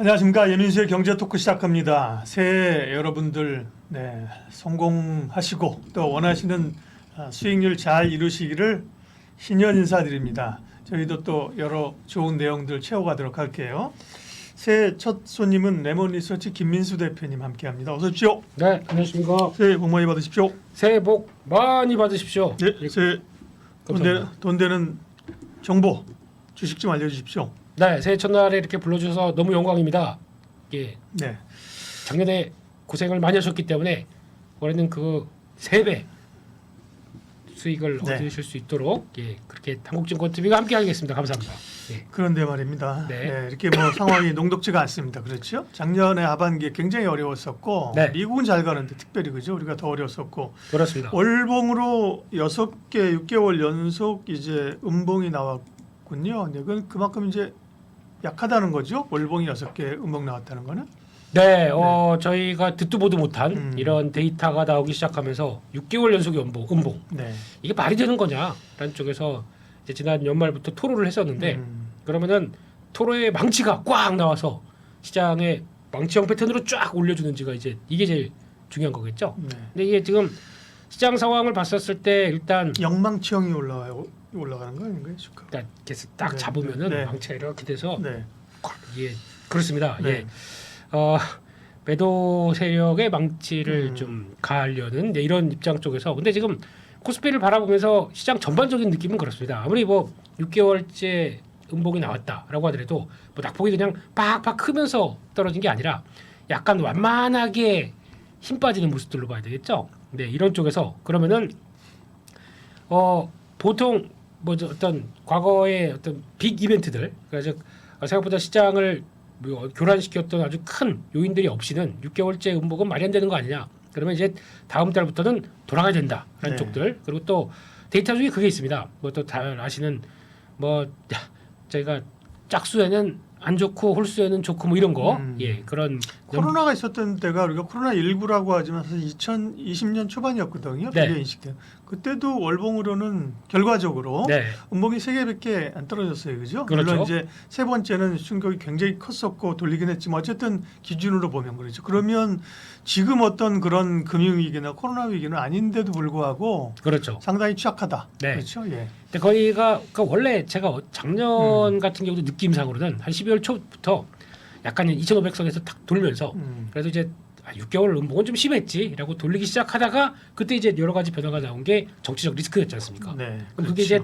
안녕하십니까. 연인수의 경제 토크 시작합니다. 새해 여러분들 성공하시고 또 원하시는 수익률 잘 이루시기를 신년 인사드립니다. 저희도 또 여러 좋은 내용들 채워가도록 할게요. 새해 첫 손님은 레몬리서치 김민수 대표님 함께합니다. 어서 오십시오. 네, 안녕하십니까. 새해 복 많이 받으십시오. 새해 복 많이 받으십시오. 네, 새해 돈 되는 정보 주식 좀 알려주십시오. 네, 새해 첫날에 이렇게 불러주셔서 너무 영광입니다. 예, 네, 작년에 고생을 많이 하셨기 때문에 올해는 그 3배 수익을 네. 얻으실 수 있도록 그렇게 한국증권TV가 함께하겠습니다. 감사합니다. 예. 그런데 말입니다. 네. 이렇게 상황이 농독지가 않습니다. 그렇죠? 작년에 하반기에 굉장히 어려웠었고 네. 미국은 잘 가는데 특별히 그죠? 우리가 더 어려웠었고 그렇습니다. 월봉으로 6개월 연속 이제 음봉이 나왔군요. 네, 그만큼 이제 약하다는 거죠. 월봉이 6개 음봉 나왔다는 거는. 네, 저희가 듣도 보도 못한 음. 이런 데이터가 나오기 시작하면서 6개월 연속의 음봉. 네. 이게 말이 되는 거냐라는 쪽에서 이제 지난 연말부터 토로를 했었는데 그러면은 토로의 망치가 꽉 나와서 시장에 망치형 패턴으로 쫙 올려주는지가 이제 이게 제일 중요한 거겠죠. 네. 근데 이게 지금 시장 상황을 봤었을 때 일단 영망치형이 올라가는 거 아닌가요? 주가? 일단 이렇게 딱 네, 잡으면은 네. 망치가 이렇게 돼서 네. 예 그렇습니다. 네. 예. 매도 세력의 망치를 좀 가하려는 이런 입장 쪽에서 근데 지금 코스피를 바라보면서 시장 전반적인 느낌은 그렇습니다. 아무리 6개월째 음봉이 나왔다라고 하더라도 낙폭이 그냥 팍팍 크면서 떨어진 게 아니라 약간 완만하게 힘 빠지는 모습들로 봐야 되겠죠. 네, 이런 쪽에서 그러면은 보통 어떤 과거의 어떤 빅 이벤트들 그래서 생각보다 시장을 교란시켰던 아주 큰 요인들이 없이는 6개월째 음봉은 말이 안 되는 거 아니냐. 그러면 이제 다음 달부터는 돌아가야 된다라는 네. 쪽들 그리고 또 데이터 중에 그게 있습니다. 또 잘 아시는 저희가 짝수에는 안 좋고 홀수에는 좋고 이런 거 그런 코로나가 있었던 때가 우리가 코로나19라고 하지만 사실 2020년 초반이었거든요. 네. 비교 인식된. 그때도 월봉으로는 결과적으로 네. 음봉이 3개밖에 안 떨어졌어요. 그죠? 그렇죠. 물론 이제 세 번째는 충격이 굉장히 컸었고 돌리긴 했지만 어쨌든 기준으로 보면 그렇죠. 그러면 지금 어떤 그런 금융위기나 코로나 위기는 아닌데도 불구하고 그렇죠. 상당히 취약하다. 네. 그렇죠. 예. 근데 거기가 그러니까 원래 제가 작년 같은 경우도 느낌상으로는 한 12월 초부터 약간 2,500선에서 탁 돌면서 그래서 이제 6개월 음봉은 좀 심했지라고 돌리기 시작하다가 그때 이제 여러 가지 변화가 나온 게 정치적 리스크였지 않습니까? 네. 그럼 그게 이제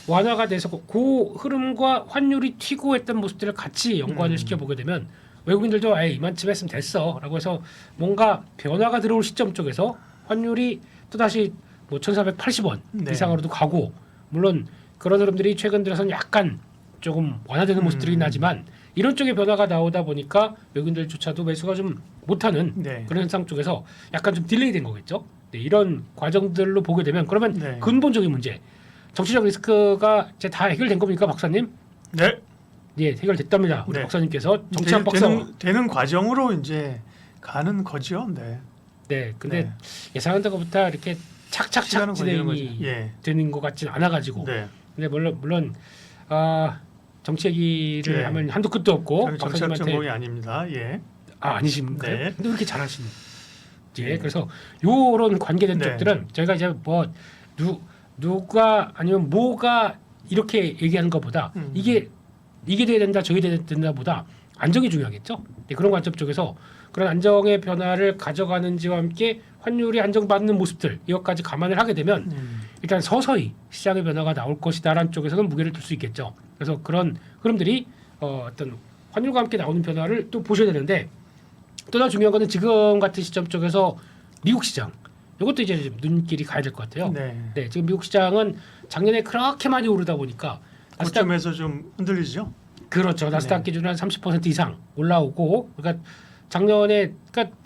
완화가 돼서 그 흐름과 환율이 튀고 했던 모습들을 같이 연관을 시켜보게 되면 외국인들도 이만쯤 했으면 됐어라고 해서 뭔가 변화가 들어올 시점 쪽에서 환율이 또다시 1,480원 네. 이상으로도 가고 물론 그런 흐름들이 최근 들어서는 약간 조금 완화되는 모습들이긴 하지만 이런 쪽의 변화가 나오다 보니까 외국인들조차도 매수가 좀 못하는 네. 그런 현상 쪽에서 약간 좀 딜레이 된 거겠죠. 네, 이런 과정들로 보게 되면 그러면 네. 근본적인 문제 정치적 리스크가 이제 다 해결된 겁니까 박사님? 네. 예, 해결됐답니다. 우리 네. 박사님께서 정치학 박사. 되는 과정으로 이제 가는 거죠. 네. 네, 근데 네. 예상한 것보다 이렇게 착착착 시간은 걸리는 진행이 거죠. 예. 되는 것 같지는 않아가지고. 네. 근데 물론 정치 얘기를 네. 하면 한도 끝도 없고 저는 정치학 전공이 박사님한테 아닙니다. 예. 아니십니까? 네. 근데 왜 이렇게 잘하시는? 예, 네. 그래서 요런 관계된 네. 쪽들은 저희가 이제 누가 아니면 뭐가 이렇게 얘기하는 것보다 이게 돼야 된다 저게 돼야 된다보다 안정이 중요하겠죠. 네, 그런 관점 쪽에서 그런 안정의 변화를 가져가는지와 함께 환율이 안정받는 모습들 이것까지 감안을 하게 되면 일단 서서히 시장의 변화가 나올 것이다라는 쪽에서는 무게를 둘 수 있겠죠. 그래서 그런 흐름들이 어떤 환율과 함께 나오는 변화를 또 보셔야 되는데 또 하나 중요한 거는 지금 같은 시점 쪽에서 미국 시장 이것도 이제 좀 눈길이 가야 될 것 같아요. 네. 지금 미국 시장은 작년에 그렇게 많이 오르다 보니까 나스닥 고점에서 좀 흔들리죠. 그렇죠. 나스닥 기준으로 한 30% 이상 올라오고 그러니까 작년에 그러니까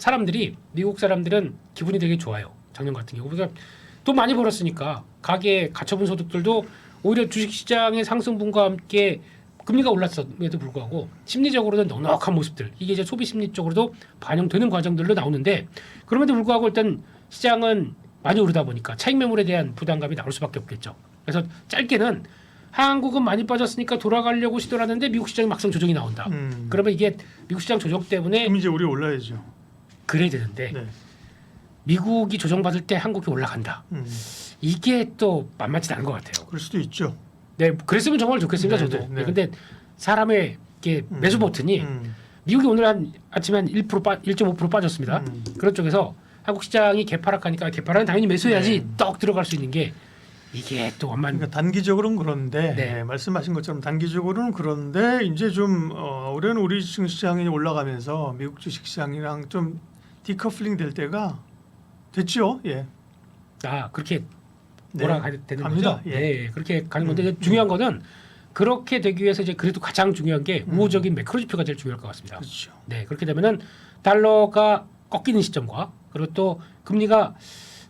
미국 사람들은 기분이 되게 좋아요. 작년 같은 경우 그러니까 돈 많이 벌었으니까 가계에 갖춰본 소득들도 오히려 주식시장의 상승분과 함께 금리가 올랐음에도 불구하고 심리적으로는 넉넉한 모습들 이게 이제 소비 심리 쪽으로도 반영되는 과정들로 나오는데 그럼에도 불구하고 일단 시장은 많이 오르다 보니까 차익 매물에 대한 부담감이 나올 수밖에 없겠죠. 그래서 짧게는 한국은 많이 빠졌으니까 돌아가려고 시도하는데 미국 시장이 막상 조정이 나온다. 그러면 이게 미국 시장 조정 때문에 그럼 이제 우리 올라야죠. 그래야 되는데 네. 미국이 조정받을 때 한국이 올라간다. 이게 또 만만치 않은 것 같아요. 그럴 수도 있죠. 네, 그랬으면 정말 좋겠습니다. 네, 저도. 네, 네. 네, 근데 사람의 이게 매수 버튼이 미국이 오늘 아침에 한 1.5% 빠졌습니다. 그런 쪽에서 한국 시장이 개파락하니까 개파락은 당연히 매수해야지 네. 떡 들어갈 수 있는 게 이게 또 완만. 그러니까 단기적으로는 그런데 네. 말씀하신 것처럼 단기적으로는 그런데 이제 좀 올해는 우리 주식시장이 올라가면서 미국 주식시장이랑 좀 디커플링 될 때가 됐죠. 예. 그렇게 네. 몰아가야 되는 갑니다. 거죠. 예. 네, 그렇게 가는 건데 중요한 거는 그렇게 되기 위해서 이제 그래도 가장 중요한 게 우호적인 매크로 지표가 제일 중요할 것 같습니다. 그렇죠. 네, 그렇게 되면은 달러가 꺾이는 시점과 그리고 또 금리가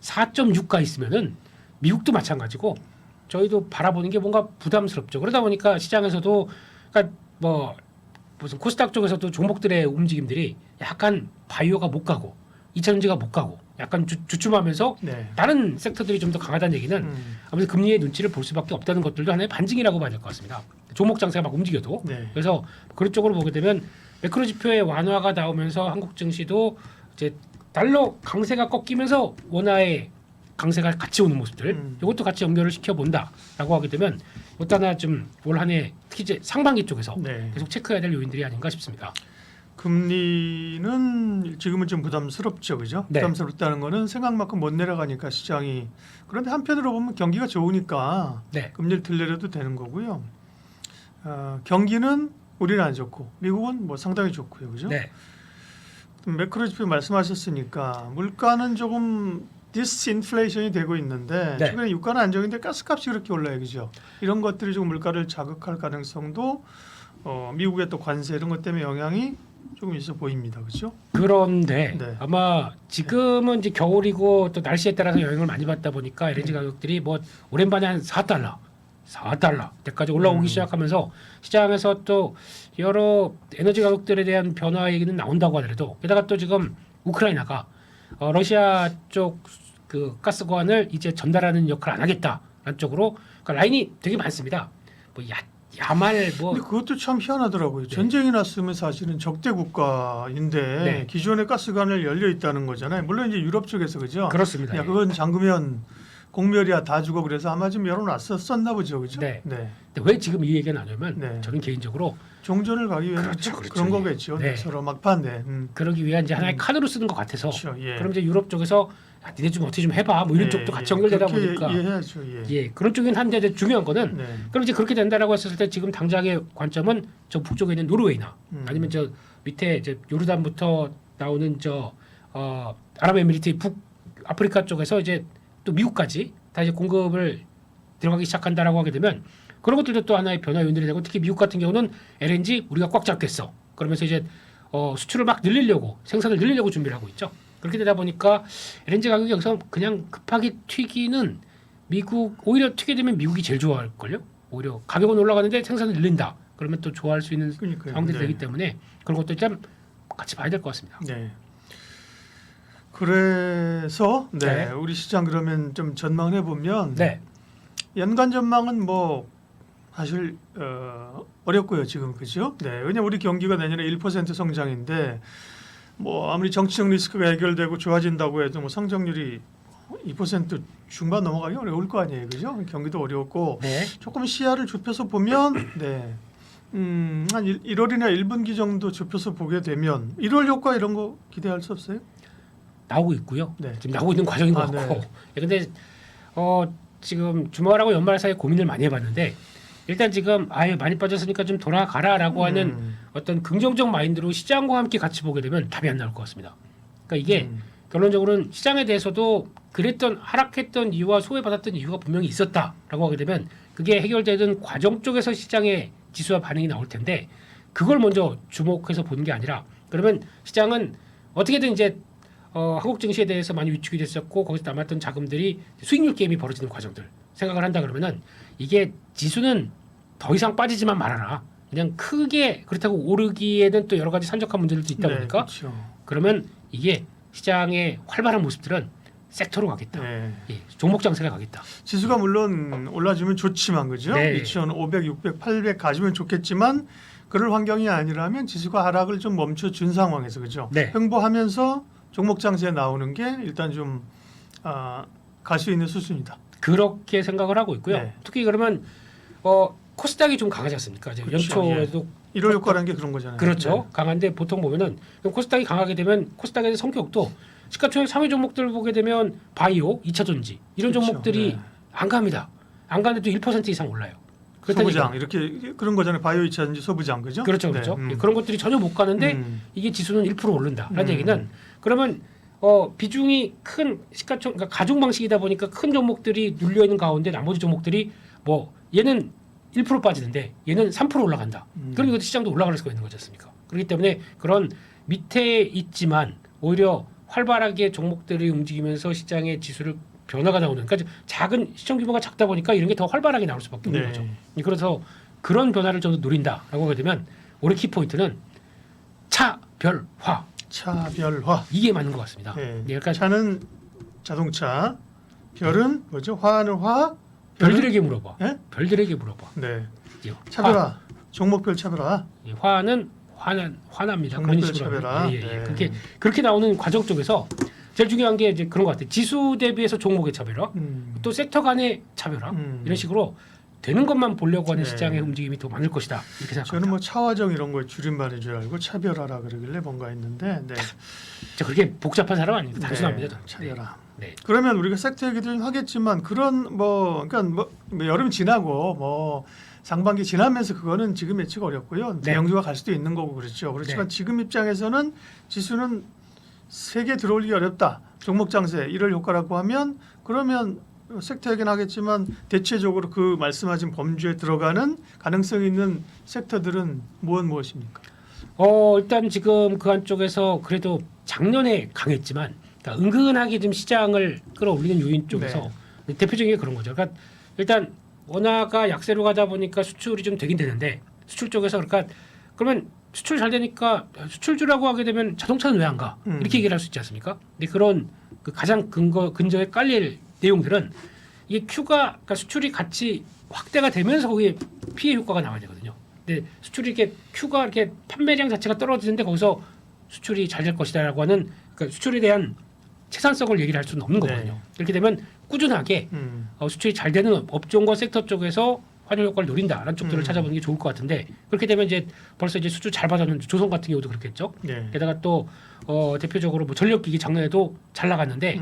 4.6가 있으면은 미국도 마찬가지고 저희도 바라보는 게 뭔가 부담스럽죠. 그러다 보니까 시장에서도 그러니까 뭐 무슨 코스닥 쪽에서도 종목들의 움직임들이 약간 바이오가 못 가고 2차전지가 못 가고 약간 주춤하면서 네. 다른 섹터들이 좀 더 강하다는 얘기는 아무래도 금리의 눈치를 볼 수밖에 없다는 것들도 하나의 반증이라고 봐야 될 것 같습니다. 종목 장세가 막 움직여도 네. 그래서 그런 쪽으로 보게 되면 매크로 지표의 완화가 나오면서 한국 증시도 이제 달러 강세가 꺾이면서 원화의 강세가 같이 오는 모습들 이것도 같이 연결을 시켜 본다라고 하게 되면 이것도 하나 좀 올 한 해 특히 이제 상반기 쪽에서 네. 계속 체크해야 될 요인들이 아닌가 싶습니다. 금리는 지금은 좀 부담스럽죠, 그죠? 네. 부담스럽다는 거는 생각만큼 못 내려가니까 시장이. 그런데 한편으로 보면 경기가 좋으니까 네, 금리를 덜 내려도 되는 거고요. 경기는 우리는 안 좋고 미국은 뭐 상당히 좋고요, 그죠? 네, 매크로 지표 말씀하셨으니까 물가는 조금 디스인플레이션이 되고 있는데 네. 최근에 유가는 안정인데 가스값이 그렇게 올라요, 그죠? 이런 것들이 조금 물가를 자극할 가능성도 미국의 또 관세 이런 것 때문에 영향이 조금 있어 보입니다, 그렇죠? 그런데 네. 아마 지금은 이제 겨울이고 또 날씨에 따라서 영향을 많이 받다 보니까 LNG 가격들이 뭐 오랜만에 한 4달러 때까지 올라오기 시작하면서 시장에서 또 여러 에너지 가격들에 대한 변화 얘기는 나온다고 하더라도 게다가 또 지금 우크라이나가 러시아 쪽 그 가스관을 이제 전달하는 역할을 안 하겠다라는 쪽으로 그러니까 라인이 되게 많습니다. 뭐 야말 뭐 근데 그것도 참 희한하더라고요. 네. 전쟁이 났으면 사실은 적대 국가인데 네. 기존의 가스관을 열려 있다는 거잖아요. 물론 이제 유럽 쪽에서 그죠? 그렇습니다. 야, 예. 그건 잠그면 공멸이야 다 죽어 그래서 아마 좀 열어놨었나 보죠, 그죠? 네. 네. 근데 왜 지금 이 얘기가 나냐면 네. 저는 개인적으로 종전을 가기 위해서 그렇죠, 그렇죠. 그런 거겠죠. 네. 서로 막판에. 그러기 위한 이제 하나의 카드로 쓰는 것 같아서 그렇죠. 예. 그럼 이제 유럽 쪽에서 야, 니네 좀 어떻게 좀 해봐 뭐 이런 예, 쪽도 같이 예. 연결되다 그렇게 보니까 이해해야죠. 예. 예 그런 쪽이긴 한데 이제 중요한 거는 네. 그럼 이제 그렇게 된다라고 했을 때 지금 당장의 관점은 저 북쪽에 있는 노르웨이나 아니면 저 밑에 이제 요르단부터 나오는 저 아랍에미리트 북 아프리카 쪽에서 이제 또 미국까지 다 이제 공급을 들어가기 시작한다라고 하게 되면 그런 것들도 또 하나의 변화 요인들이 되고 특히 미국 같은 경우는 LNG 우리가 꽉 잡겠어. 그러면서 이제 수출을 막 늘리려고 생산을 늘리려고 준비를 하고 있죠. 그렇게 되다 보니까 LNG 가격이 여기서 그냥 급하게 튀기는 미국 오히려 튀게 되면 미국이 제일 좋아할 걸요. 오히려 가격은 올라가는데 생산을 늘린다. 그러면 또 좋아할 수 있는 그러니까요. 상황들이 네. 되기 때문에 그런 것도 좀 같이 봐야 될 것 같습니다. 네. 그래서 네, 네. 우리 시장 그러면 좀 전망을 해보면 네, 연간 전망은 뭐 사실 어렵고요 지금 그죠? 네, 왜냐면 우리 경기가 내년에 1% 성장인데 뭐 아무리 정치적 리스크가 해결되고 좋아진다고 해도 뭐 성장률이 2% 중반 넘어가기 어려울 거 아니에요, 그죠? 경기도 어렵고 네, 조금 시야를 좁혀서 보면 네. 한 1월이나 1분기 정도 좁혀서 보게 되면 1월 효과 이런 거 기대할 수 없어요? 나오고 있고요. 네. 지금 나오고 있는 과정인 것 아, 같고. 네. 예, 근데 지금 주말하고 연말 사이에 고민을 많이 해봤는데 일단 지금 아예 많이 빠졌으니까 좀 돌아가라라고 하는 어떤 긍정적 마인드로 시장과 함께 같이 보게 되면 답이 안 나올 것 같습니다. 그러니까 이게 결론적으로는 시장에 대해서도 그랬던 하락했던 이유와 소외받았던 이유가 분명히 있었다라고 하게 되면 그게 해결되는 과정 쪽에서 시장의 지수와 반응이 나올 텐데 그걸 먼저 주목해서 보는 게 아니라 그러면 시장은 어떻게든 이제 한국 증시에 대해서 많이 위축이 됐었고 거기서 남았던 자금들이 수익률 게임이 벌어지는 과정들 생각을 한다 그러면은 이게 지수는 더 이상 빠지지만 말아라. 그냥 크게 그렇다고 오르기에는 또 여러 가지 산적한 문제들도 있다 네, 보니까 그렇죠. 그러면 이게 시장의 활발한 모습들은 섹터로 가겠다. 네. 예, 종목 장세가 가겠다. 지수가 물론 올라주면 좋지만 그죠? 네. 2,500, 600, 800 가지면 좋겠지만 그럴 환경이 아니라면 지수가 하락을 좀 멈춰준 상황에서 그죠? 네. 횡보하면서 종목 장세에 나오는 게 일단 좀 갈 수 있는 수순이다. 그렇게 생각을 하고 있고요. 네. 특히 그러면 코스닥이 좀 강하지 않습니까? 이제 그렇죠. 연초에도 1월 효과라는 게 그런 거잖아요. 그렇죠. 강한데 보통 보면은 코스닥이 강하게 되면 코스닥의 성격도 시가총액 상위 종목들 보게 되면 바이오, 2차 전지 이런 그렇죠. 종목들이 네. 안 갑니다. 안 가는데도 1% 이상 올라요. 소부장 그렇다니까. 이렇게 그런 거잖아요. 바이오 2차전지 소부장 그죠? 그렇죠, 그렇죠. 네. 예, 그런 것들이 전혀 못 가는데 이게 지수는 1% 오른다라는 얘기는 그러면 비중이 큰 시가총 그러니까 가중 방식이다 보니까 큰 종목들이 눌려 있는 가운데 나머지 종목들이 뭐 얘는 1% 빠지는데 얘는 3% 올라간다. 그럼 이것도 시장도 올라갈 수가 있는 거지 않습니까? 그렇기 때문에 그런 밑에 있지만 오히려 활발하게 종목들이 움직이면서 시장의 지수를 변화가 나오는 그러니까 작은 시청 규모가 작다 보니까 이런 게 더 활발하게 나올 수밖에 없는 네. 거죠. 그래서 그런 변화를 좀 더 노린다라고 하게 되면 올해 키포인트는 차별화 차별화. 이게 맞는 것 같습니다. 네. 그러니까 차는 자동차, 별은 뭐죠? 화는 화, 별들에게 물어봐. 예? 별들에게 물어봐. 네. 예, 차별화. 종목별 차별화. 예, 화는 화납니다. 그런 종목별 식으로 차별화. 하면. 네. 그렇게 나오는 과정 쪽에서 제일 중요한 게 이제 그런 것 같아요. 지수 대비해서 종목의 차별화, 또 섹터 간의 차별화 이런 식으로 되는 것만 보려고 하는 네. 시장의 움직임이 더 많을 것이다 이렇게 생각합니다. 저는 뭐 차화정 이런 거 줄임말인 줄 알고 차별화라 그러길래 뭔가 했는데 네. 저 그렇게 복잡한 사람 아닙니다. 단순합니다. 저는. 차별화. 네. 그러면 우리가 섹터 얘기를 하겠지만 그런 그러니까 뭐 여름 지나고 뭐 상반기 지나면서 그거는 지금 예측 어렵고요. 네. 대형주가 갈 수도 있는 거고 그렇죠. 그렇지만 지금 입장에서는 지수는 세게 들어올리기 어렵다. 종목 장세 1월 효과라고 하면 그러면 섹터 얘기는 하겠지만 대체적으로 그 말씀하신 범주에 들어가는 가능성이 있는 섹터들은 무엇입니까? 일단 지금 그 한쪽에서 그래도 작년에 강했지만 그러니까 은근하게 좀 시장을 끌어올리는 요인 쪽에서 대표적인 게 그런 거죠. 그러니까 일단 원화가 약세로 가다 보니까 수출이 좀 되긴 되는데 수출 쪽에서 그러니까 그러면 수출 잘 되니까 수출주라고 하게 되면 자동차는 왜 안 가? 이렇게 얘기를 할 수 있지 않습니까? 근데 그런 그 가장 근저에 깔릴 내용들은 이게 그러니까 수출이 같이 확대가 되면서 거기에 피해 효과가 나와야 되거든요. 근데 수출이 이렇게 Q가 이렇게 판매량 자체가 떨어지는데 거기서 수출이 잘 될 것이다라고 하는 그러니까 수출에 대한 채산성을 얘기를 할 수는 없는 네. 거거든요. 이렇게 되면 꾸준하게 수출이 잘 되는 업종과 섹터 쪽에서 환율 효과를 노린다라는 쪽들을 찾아보는 게 좋을 것 같은데 그렇게 되면 이제 벌써 이제 수출 잘 받았는데 조선 같은 경우도 그렇겠죠. 네. 게다가 또 대표적으로 뭐 전력기기 작년에도 잘 나갔는데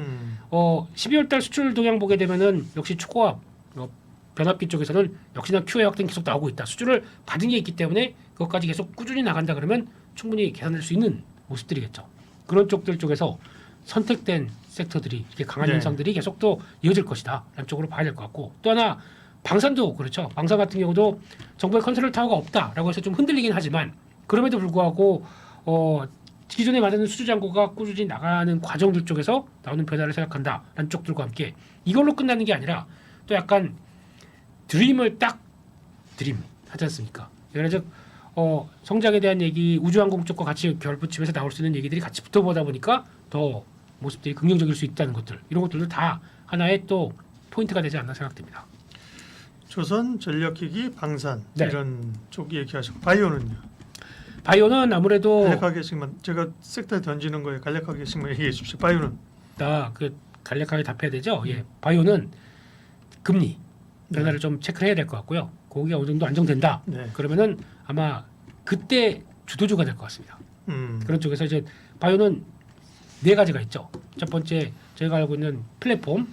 12월달 수출 동향 보게 되면은 역시 초고압 변압기 쪽에서는 역시나 Q의 확대는 계속 나오고 있다. 수주를 받은 게 있기 때문에 그것까지 계속 꾸준히 나간다 그러면 충분히 계산될 수 있는 모습들이겠죠. 그런 쪽들 쪽에서 선택된 섹터들이 이렇게 강한 네. 현상들이 계속 또 이어질 것이다. 라는 쪽으로 봐야 될 것 같고 또 하나 방산도 그렇죠. 방산 같은 경우도 정부의 컨트롤 타워가 없다라고 해서 좀 흔들리긴 하지만 그럼에도 불구하고 기존에 받은 수주 잔고가 꾸준히 나가는 과정들 쪽에서 나오는 변화를 생각한다라는 쪽들과 함께 이걸로 끝나는 게 아니라 또 약간 드림 하지 않습니까? 그래서 성장에 대한 얘기 우주항공 쪽과 같이 결부치면서 나올 수 있는 얘기들이 같이 붙어보다 보니까 더 모습들이 긍정적일 수 있다는 것들 이런 것들도 다 하나의 또 포인트가 되지 않나 생각됩니다. 조선 전력기기 방산 네. 이런 쪽 얘기하시고 바이오는요. 바이오는 아무래도 간략하게씩만 제가 섹터에 던지는 거에 간략하게씩만 얘기해 주십시오. 바이오는 그 간략하게 답해야 되죠. 예, 바이오는 금리 변화를 좀 체크를 해야 될 것 같고요. 거기가 어느 정도 안정된다. 네. 그러면은 아마 그때 주도주가 될 것 같습니다. 그런 쪽에서 이제 바이오는 네 가지가 있죠. 첫 번째 저희가 알고 있는 플랫폼,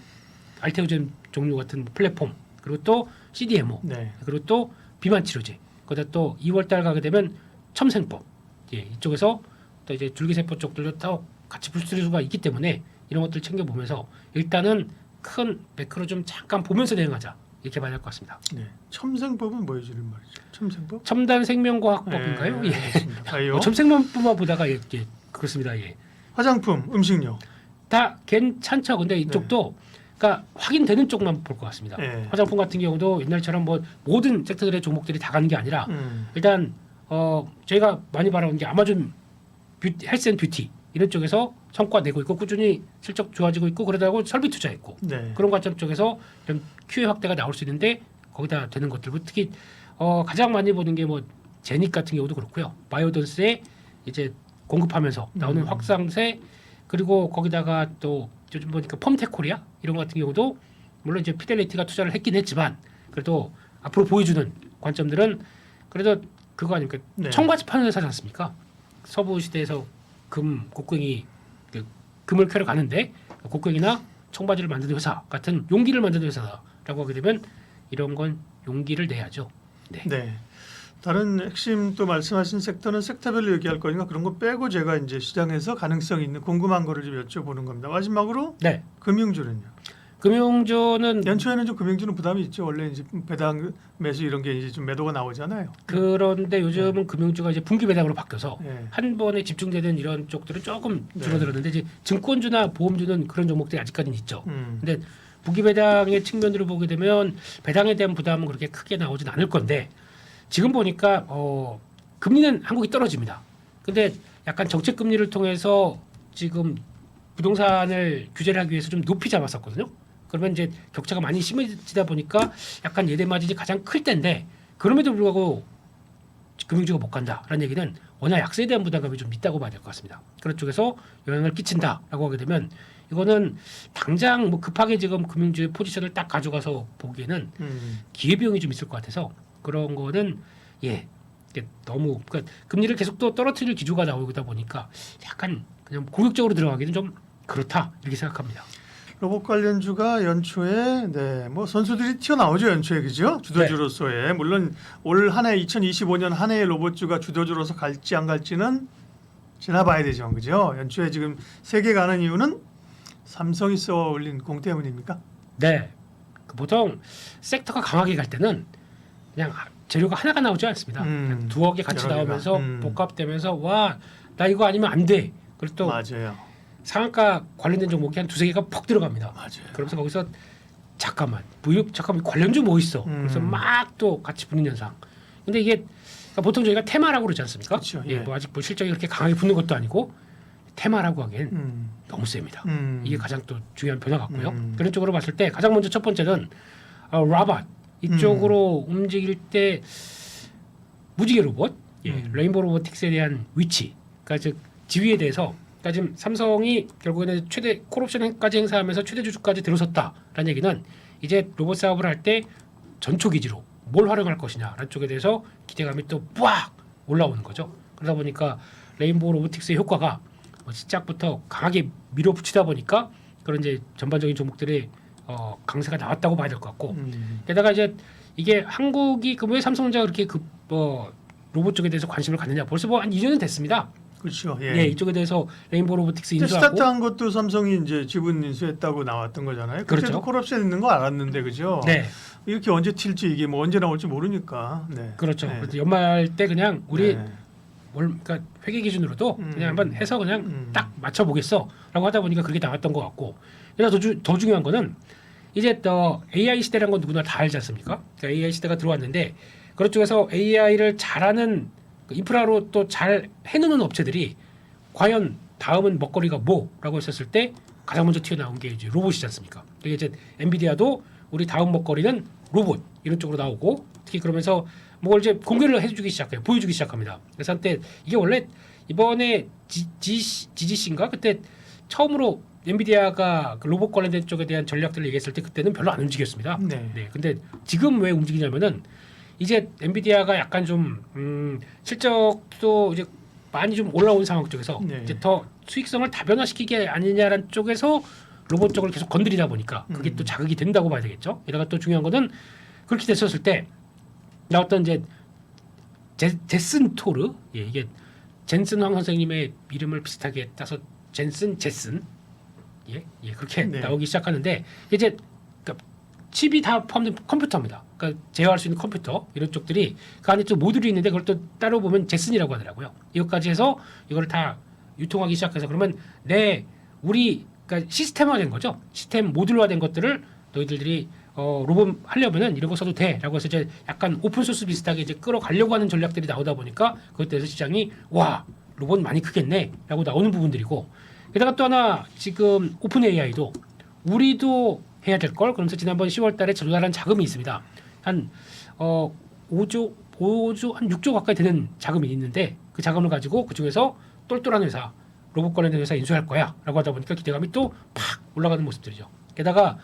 알테오젠 종류 같은 플랫폼, 그리고 또 CDMO, 네. 그리고 또 비만 치료제. 거기다 또 2월달 가게 되면 첨생법, 이쪽에서 또 이제 줄기세포 쪽들도 또 같이 풀 수가 있기 때문에 이런 것들 챙겨 보면서 일단은 큰 매크로 좀 잠깐 보면서 대응하자 이렇게 봐야 될 것 같습니다. 네. 첨생법은 뭐예요, 지금 말이죠? 첨생법? 첨단 생명과학법인가요? 예. 알겠습니다. 바이오. 첨생법만 보다가 그렇습니다. 예. 화장품, 음식료. 다 괜찮죠. 근데 이쪽도 그러니까 확인되는 쪽만 볼 것 같습니다. 네. 화장품 같은 경우도 옛날처럼 뭐 모든 섹터들의 종목들이 다 가는 게 아니라 음. 일단 저희가 많이 바라본 게 아마존 헬스앤뷰티 이런 쪽에서 성과 내고 있고 꾸준히 실적 좋아지고 있고 그러다고 설비 투자했고 네. 그런 관점 쪽에서 이런 QA 확대가 나올 수 있는데 거기다 되는 것들 특히 가장 많이 보는 게 뭐 제닉 같은 경우도 그렇고요. 바이오던스에 이제 공급하면서 나오는 확산세 그리고 거기다가 또 요즘 보니까 펌테코리아 이런 것 같은 경우도 물론 이제 피델리티가 투자를 했긴 했지만 그래도 앞으로 보여주는 관점들은 그래도 그거 아닙니까? 네. 청바지 파는 회사지 않습니까? 서부 시대에서 곡괭이 금을 캐러 가는데 곡괭이나 청바지를 만드는 회사 같은 용기를 만드는 회사다라고 하게 되면 이런 건 용기를 내야죠. 네. 네. 다른 핵심 또 말씀하신 섹터는 섹터별로 얘기할 거니까 그런 거 빼고 제가 이제 시장에서 가능성 있는 궁금한 거를 좀 여쭤보는 겁니다. 마지막으로 네. 금융주는요. 금융주는 연초에는 좀 금융주는 부담이 있죠. 원래 이제 배당 매수 이런 게 이제 좀 매도가 나오잖아요. 그런데 요즘은 금융주가 이제 분기 배당으로 바뀌어서 네. 한 번에 집중되는 이런 쪽들은 조금 네. 줄어들었는데 이제 증권주나 보험주는 그런 종목들이 아직까지는 있죠. 음. 근데 분기 배당의 측면으로 보게 되면 배당에 대한 부담은 그렇게 크게 나오진 않을 건데 지금 보니까 금리는 한국이 떨어집니다. 근데 약간 정책 금리를 통해서 지금 부동산을 규제를 하기 위해서 좀 높이 잡았었거든요. 그러면 이제 격차가 많이 심해지다 보니까 약간 예대 마진이 가장 클 때인데 그럼에도 불구하고 금융주가 못 간다라는 얘기는 워낙 약세에 대한 부담감이 좀 있다고 봐야 될 것 같습니다. 그런 쪽에서 영향을 끼친다라고 하게 되면 이거는 당장 뭐 급하게 지금 금융주의 포지션을 딱 가져가서 보기에는 기회비용이 좀 있을 것 같아서 그런 거는 이게 너무 그러니까 금리를 계속 또 떨어뜨릴 기조가 나오다 보니까 약간 그냥 공격적으로 들어가기는 좀 그렇다 이렇게 생각합니다. 로봇 관련주가 연초에 뭐 선수들이 튀어나오죠. 연초에 그죠? 주도주로서의 물론 올 한 해 2025년 한 해의 로봇주가 주도주로서 갈지 안 갈지는 지나봐야 되죠. 그죠? 연초에 지금 세계 가는 이유는 삼성이 써 올린 공 때문입니까? 네. 보통 섹터가 강하게 갈 때는 그냥 재료가 하나가 나오지 않습니다. 그냥 두어 개 같이 여러 개가. 나오면서 복합되면서 와 나 이거 아니면 안 돼. 그리고 또 맞아요. 상한가 관련된 종목이 한 두세 개가 퍽 들어갑니다. 맞아요. 그러면서 거기서 잠깐만 관련주 뭐 있어. 그래서 막 또 같이 붙는 현상. 근데 이게 그러니까 보통 저희가 테마라고 그러지 않습니까? 그렇죠. 예, 예. 뭐 아직 뭐 실적이 그렇게 강하게 붙는 것도 아니고 테마라고 하기엔 너무 셉니다. 이게 가장 또 중요한 변화 같고요. 그런 쪽으로 봤을 때 가장 먼저 첫 번째는 로봇 이쪽으로 움직일 때 무지개 로봇, 레인보우 로보틱스에 대한 위치, 그러니까 즉 지위에 대해서 그러니까 지금 삼성이 결국에는 최대 콜옵션까지 행사하면서 최대 주주까지 들어섰다라는 얘기는 이제 로봇 사업을 할 때 전초 기지로 뭘 활용할 것이냐라는 쪽에 대해서 기대감이 또 빡 올라오는 거죠. 그러다 보니까 레인보우 로보틱스의 효과가 시작부터 강하게 밀어붙이다 보니까 그런 이제 전반적인 종목들의 강세가 나왔다고 봐야 될 것 같고 게다가 이제 이게 한국이 왜 삼성전자가 그렇게 로봇 쪽에 대해서 관심을 갖느냐 벌써 뭐 한 2년은 됐습니다. 그렇죠. 예, 이쪽에 대해서 레인보우 로보틱스 근데 인수하고 스타트한 것도 삼성이 이제 지분 인수했다고 나왔던 거잖아요. 그때도 그렇죠. 콜옵션 있는 거 알았는데 그죠? 네, 이렇게 언제 튈지 이게 뭐 언제 나올지 모르니까. 네. 그렇죠. 네. 그래서 연말 때 그냥 우리 네. 그러니까 회계 기준으로도 그냥 한번 해서 그냥 딱 맞춰 보겠어라고 하다 보니까 그게 나왔던 것 같고. 그래서 더 중요한 거는 이제 또 AI 시대라는 건 누구나 다 알지 않습니까? 그러니까 AI 시대가 들어왔는데 그런 쪽에서 AI를 잘하는 인프라로 또 잘 해놓는 업체들이 과연 다음은 먹거리가 뭐라고 했었을 때 가장 먼저 튀어나온 게 이제 로봇이지 않습니까? 그게 이제 엔비디아도 우리 다음 먹거리는 로봇 이런 쪽으로 나오고 특히 그러면서 뭘 이제 공개를 해주기 시작해요, 보여주기 시작합니다. 그래서 한때 이게 원래 이번에 GGC인가 그때 처음으로 엔비디아가 그 로봇 관련된 쪽에 대한 전략들을 얘기했을 때 그때는 별로 안 움직였습니다. 네. 근데 지금 왜 움직이냐면은 이제 엔비디아가 약간 좀 실적도 이제 많이 좀 올라온 상황 쪽에서 네. 이제 더 수익성을 다변화시키게 아니냐라는 쪽에서 로봇 쪽을 계속 건드리다 보니까 그게 또 자극이 된다고 봐야 되겠죠. 게다가 또 중요한 거는 그렇게 됐었을 때 나왔던 이제 제슨 토르 이게 젠슨 황 선생님의 이름을 비슷하게 따서 제슨 그렇게 네. 나오기 시작하는데 이제 그러니까 칩이 다 포함된 컴퓨터입니다. 그러니까 제어할 수 있는 컴퓨터 이런 쪽들이 그 안에 또 모듈이 있는데 그걸 또 따로 보면 제슨이라고 하더라고요. 이것까지 해서 이거를 다 유통하기 시작해서 그러면 우리 그러니까 시스템화된 거죠. 시스템 모듈화된 것들을 너희들이 로봇 하려면은 이런 거 써도 돼라고 해서 이제 약간 오픈 소스 비슷하게 이제 끌어가려고 하는 전략들이 나오다 보니까 그것 때문에 시장이 와 로봇 많이 크겠네라고 나오는 부분들이고 게다가 또 하나 지금 오픈 AI도 우리도 해야 될 걸 그러면서 지난번 10월달에 조달한 자금이 있습니다. 한 5조 한 6조 가까이 되는 자금이 있는데 그 자금을 가지고 그 중에서 똘똘한 회사 로봇 관련된 회사 인수할 거야라고 하다 보니까 기대감이 또 팍 올라가는 모습들이죠. 게다가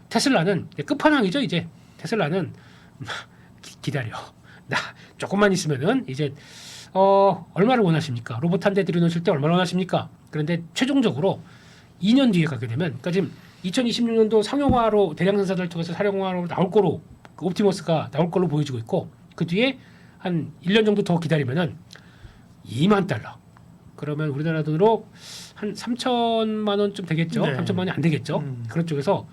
테슬라는 끝판왕이죠. 이제 테슬라는 기다려. 나 조금만 있으면은 이제 얼마를 원하십니까? 로봇 한 대 들여놓으실 때 얼마를 원하십니까? 그런데 최종적으로 2년 뒤에 가게 되면 그러니까 지금 2026년도 상용화로 대량 생산을 통해서 사용화로 나올 거로 그 옵티머스가 나올 걸로 보여지고 있고 그 뒤에 한 1년 정도 더 기다리면은 2만 달러. 그러면 우리나라 돈으로 한 3천만 원쯤 되겠죠. 네. 3천만 원이 안 되겠죠. 그런 쪽에서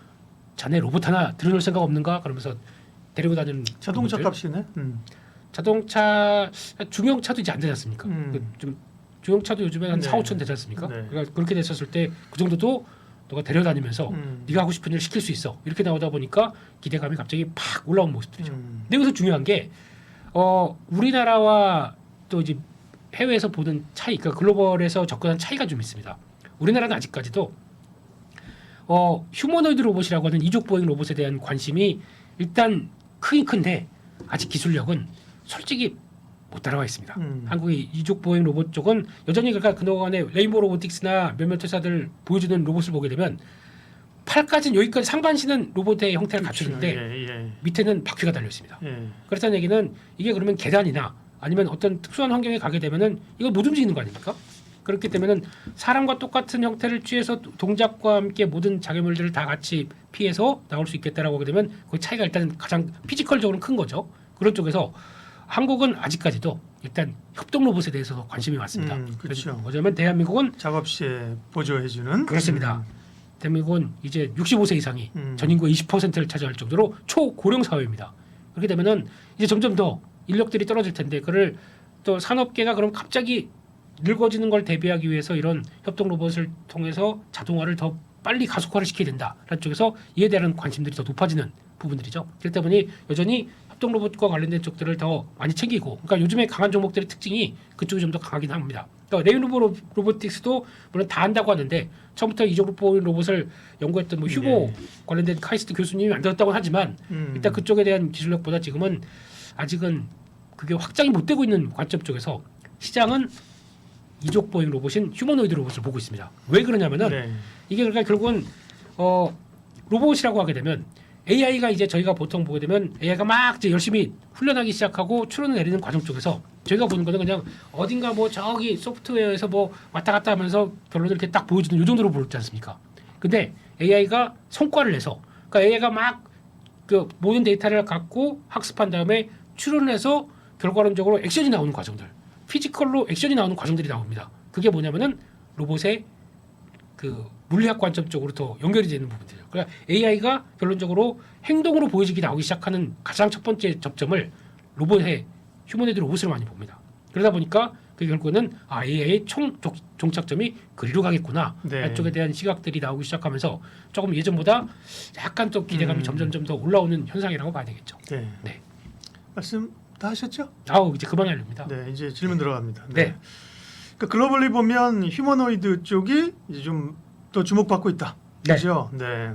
자네 로봇 하나 들여놓을 생각 없는가? 그러면서 데리고 다니는 자동차 로봇들. 값이네. 자동차 중형차도 이제 안 되지 않습니까? 좀 중형차도 요즘에 한 네. 4, 5천 되지 않습니까? 네. 그러니까 그렇게 됐었을 때 그 정도도 너가 데려다니면서 네가 하고 싶은 일 시킬 수 있어. 이렇게 나오다 보니까 기대감이 갑자기 팍 올라온 모습들이죠. 근데 여기서 중요한 게 우리나라와 또 이제 해외에서 보는 차이, 그러니까 글로벌에서 접근한 차이가 좀 있습니다. 우리나라는 아직까지도 휴머노이드 로봇이라고 하는 이족 보행 로봇에 대한 관심이 일단 크긴 큰데 아직 기술력은 솔직히 못 따라와 있습니다. 한국의 이족 보행 로봇 쪽은 여전히 그러니까 그동안에 레인보우 로보틱스나 몇몇 회사들 보여주는 로봇을 보게 되면 팔까지는 여기까지 상반신은 로봇의 형태를 갖추는데 예. 밑에는 바퀴가 달려 있습니다. 예. 그렇다는 얘기는 이게 그러면 계단이나 아니면 어떤 특수한 환경에 가게 되면은 이거 못 움직이는 거 아닙니까? 그렇기 때문에는 사람과 똑같은 형태를 취해서 동작과 함께 모든 장애물들을 다 같이 피해서 나올 수 있겠다라고 하게 되면 그 차이가 일단 가장 피지컬적으로 큰 거죠. 그런 쪽에서 한국은 아직까지도 일단 협동 로봇에 대해서 관심이 많습니다. 그렇죠. 왜냐하면 대한민국은 작업 시에 보조해주는. 그렇습니다. 대한민국은 이제 65세 이상이 전 인구의 20%를 차지할 정도로 초고령 사회입니다. 그렇게 되면은 이제 점점 더 인력들이 떨어질 텐데 그를 또 산업계가 그럼 갑자기 늙어지는 걸 대비하기 위해서 이런 협동 로봇을 통해서 자동화를 더 빨리 가속화를 시켜야 된다라는 쪽에서 이에 대한 관심들이 더 높아지는 부분들이죠. 그렇다 보니 여전히 협동 로봇과 관련된 쪽들을 더 많이 챙기고, 그러니까 요즘에 강한 종목들의 특징이 그쪽이 좀 더 강하긴 합니다. 그러니까 레이노보 로보틱스도 물론 다 한다고 하는데 처음부터 이쪽 로봇을 연구했던 뭐 휴보 관련된 카이스트 교수님이 만들었다고 하지만 일단 그쪽에 대한 기술력보다 지금은 아직은 그게 확장이 못 되고 있는 관점 쪽에서 시장은 이족 보행 로봇인 휴머노이드 로봇을 보고 있습니다. 왜 그러냐면은 네. 이게 그러니까 결국은 로봇이라고 하게 되면 AI가 이제 저희가 보통 보게 되면 AI가 막 이제 열심히 훈련하기 시작하고 추론을 내리는 과정 쪽에서 저희가 보는 거는 그냥 어딘가 뭐 저기 소프트웨어에서 뭐 왔다 갔다 하면서 결론을 이렇게 딱 보여주는 요 정도로 보지 않습니까? 근데 AI가 성과를 내서 그러니까 AI가 막 그 모든 데이터를 갖고 학습한 다음에 추론을 해서 결과론적으로 액션이 나오는 과정들, 피지컬로 액션이 나오는 과정들이 나옵니다. 그게 뭐냐면은 로봇의 그 물리학 관점 쪽으로 더 연결이 되는 부분들이에요. 그러니까 AI가 결론적으로 행동으로 보여지기 나오기 시작하는 가장 첫 번째 접점을 로봇의 휴머노이드 로봇으로 많이 봅니다. 그러다 보니까 그 결국은 AI의 종착점이 그리로 가겠구나. 네. 이쪽에 대한 시각들이 나오기 시작하면서 조금 예전보다 약간 또 기대감이 점점점 더 올라오는 현상이라고 봐야 되겠죠. 네. 네. 말씀 다 하셨죠? 이제 그만하렵니다. 네, 이제 질문 들어갑니다. 네. 그러니까 글로벌리 보면 휴머노이드 쪽이 이제 좀 더 주목받고 있다. 네. 그렇죠? 네.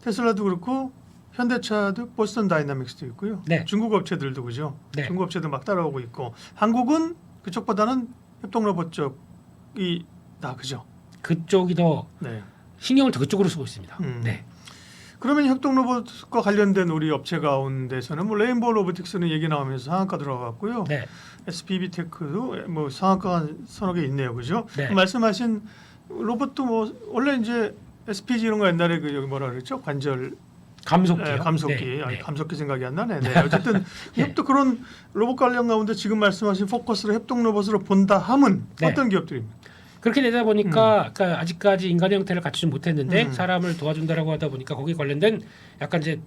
테슬라도 그렇고 현대차도 보스턴 다이나믹스도 있고요. 네. 중국 업체들도 그죠? 네. 중국 업체도 막 따라오고 있고 한국은 그쪽보다는 협동 로봇 쪽이 나 그죠? 그쪽이 더 네. 신경을 더 그쪽으로 쓰고 있습니다. 네. 그러면 협동 로봇과 관련된 우리 업체 가운데서는 뭐 레인보우 로보틱스는 얘기 나오면서 상한가 들어갔고요. 네. SPB 테크도 뭐 상한가 서너 개 있네요, 그죠? 네. 말씀하신 로봇도 뭐 원래 이제 SPG 이런 거 옛날에 그 여기 뭐라 그랬죠? 관절 감속기요. 감속기, 네. 아니, 네. 감속기 생각이 안 나네. 네. 어쨌든 또 그런 로봇 관련 가운데 지금 말씀하신 포커스를 협동 로봇으로 본다 함은 네. 어떤 기업들입니까? 그렇게 되다 보니까 그러니까 아직까지 인간의 형태를 갖추지 못했는데 사람을 도와준다라고 하다 보니까 거기에 관련된 약간 이제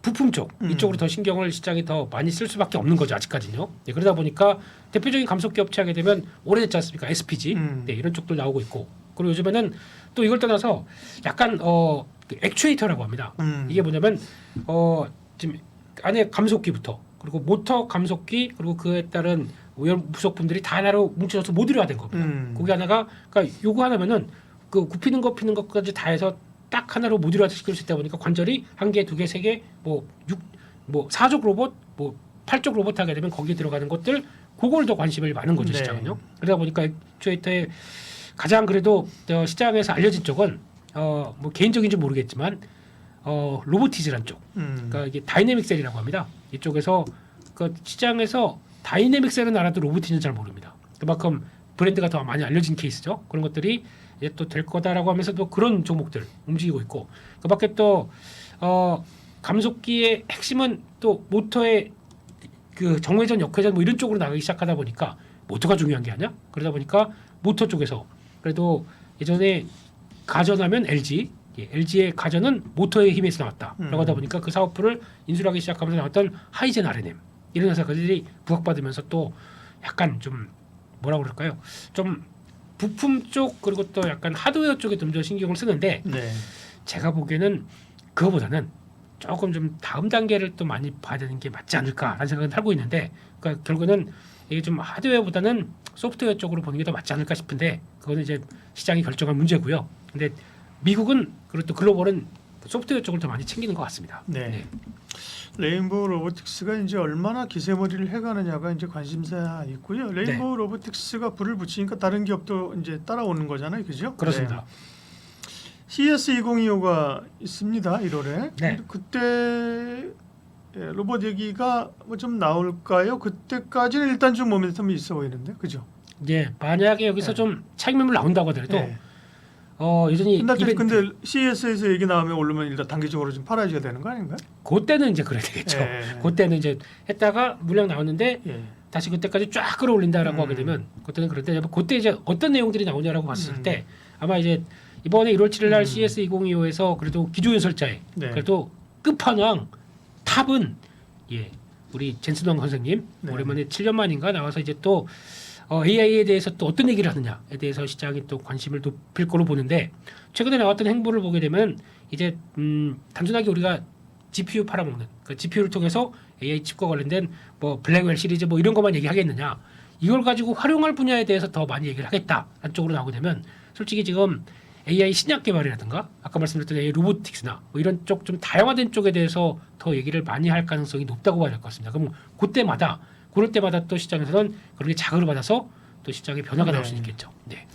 부품 쪽 이쪽으로 더 신경을 시장이 더 많이 쓸 수밖에 없는 거죠 아직까지는요. 네, 그러다 보니까 대표적인 감속기 업체 하게 되면 오래됐지 않습니까? SPG 네, 이런 쪽들 나오고 있고 그리고 요즘에는 또 이걸 떠나서 약간 그 액추에이터라고 합니다. 이게 뭐냐면 지금 안에 감속기부터 그리고 모터 감속기 그리고 그에 따른 부속분들이 다 하나로 뭉쳐져서 모듈화 된 겁니다. 거기 하나가 그러니까 요거 하나면은 그 굽히는 거 피는 것까지 다 해서 딱 하나로 모듈화 시킬 수 있다 보니까 관절이 한 개, 두 개, 세 개, 뭐 4족 로봇, 뭐 8족 로봇 하게 되면 거기에 들어가는 것들 그걸 더 관심이 많은 거죠 네. 시장은요. 그러다 보니까 액추에이터의 가장 그래도 시장에서 알려진 쪽은 뭐 개인적인지 모르겠지만 로보티즈란 쪽, 그러니까 이게 다이내믹 셀이라고 합니다. 이쪽에서 그 시장에서 다이내믹 셀은 알아도 로보티즈는 잘 모릅니다. 그만큼 브랜드가 더 많이 알려진 케이스죠. 그런 것들이 이제 또 될 거다라고 하면서도 그런 종목들 움직이고 있고 그밖에 또 감속기의 핵심은 또 모터의 그 정회전, 역회전 뭐 이런 쪽으로 나가기 시작하다 보니까 모터가 중요한 게 아니야. 그러다 보니까 모터 쪽에서 그래도 예전에 가전하면 LG, LG의 가전은 모터의 힘에서 나왔다라고 하다 보니까 그 사업부를 인수하기 시작하면서 나왔던 하이젠 R&M 이런 회사들이 부각받으면서 또 약간 좀 뭐라 그럴까요? 좀 부품 쪽 그리고 또 약간 하드웨어 쪽에 좀 더 신경을 쓰는데 네. 제가 보기에는 그거보다는 조금 좀 다음 단계를 또 많이 봐야 되는 게 맞지 않을까라는 생각은 하고 있는데 그러니까 결국에는 이게 좀 하드웨어보다는 소프트웨어 쪽으로 보는 게 더 맞지 않을까 싶은데 그거는 이제 시장이 결정할 문제고요. 근데 미국은 그리고 또 글로벌은 소프트웨어 쪽을 더 많이 챙기는 것 같습니다. 네. 레인보우 로보틱스가 이제 얼마나 기세머리를 해가느냐가 이제 관심사 있고요. 레인보우 로보틱스가 불을 붙이니까 다른 기업도 이제 따라오는 거잖아요, 그죠? 그렇습니다. 네. CS 2025가 있습니다, 1월에. 네. 그때 로봇 얘기가 뭐 좀 나올까요? 그때까지는 일단 좀 모멘텀이 있어 보이는데, 그죠? 예, 만약에 여기서 네. 좀 차익 매물 나온다고 하더라도 네. 여전히 근데 CS에서 얘기 나오면 오르면 일단 단기적으로 좀 팔아줘야 되는 거 아닌가요? 그때는 이제 그래야 되겠죠. 예. 그때는 이제 했다가 물량 나왔는데 예. 다시 그때까지 쫙 끌어올린다라고 하게 되면 그때는 그런데 그때 이제 어떤 내용들이 나오냐라고 봤을 때 아마 이제 이번에 1월 7일 날 CS 2025에서 그래도 기조연설자에 네. 그래도 끝판왕 탑은 우리 젠슨왕 선생님 네. 오랜만에 7년 만인가 나와서 이제 또 AI에 대해서 또 어떤 얘기를 하느냐에 대해서 시장이 또 관심을 높일 거로 보는데 최근에 나왔던 행보를 보게 되면 이제 단순하게 우리가 GPU 팔아먹는 그 GPU를 통해서 AI 칩과 관련된 뭐 블랙웰 시리즈 뭐 이런 것만 얘기하겠느냐 이걸 가지고 활용할 분야에 대해서 더 많이 얘기를 하겠다라는 쪽으로 나오게 되면 솔직히 지금 AI 신약 개발이라든가 아까 말씀드렸던 AI 로보틱스나 뭐 이런 쪽 좀 다양화된 쪽에 대해서 더 얘기를 많이 할 가능성이 높다고 봐야 될 것 같습니다. 그럼 그럴 때마다 또 시장에서는 그런 게 자극을 받아서 또 시장의 변화가 나올 수 있겠죠. 네.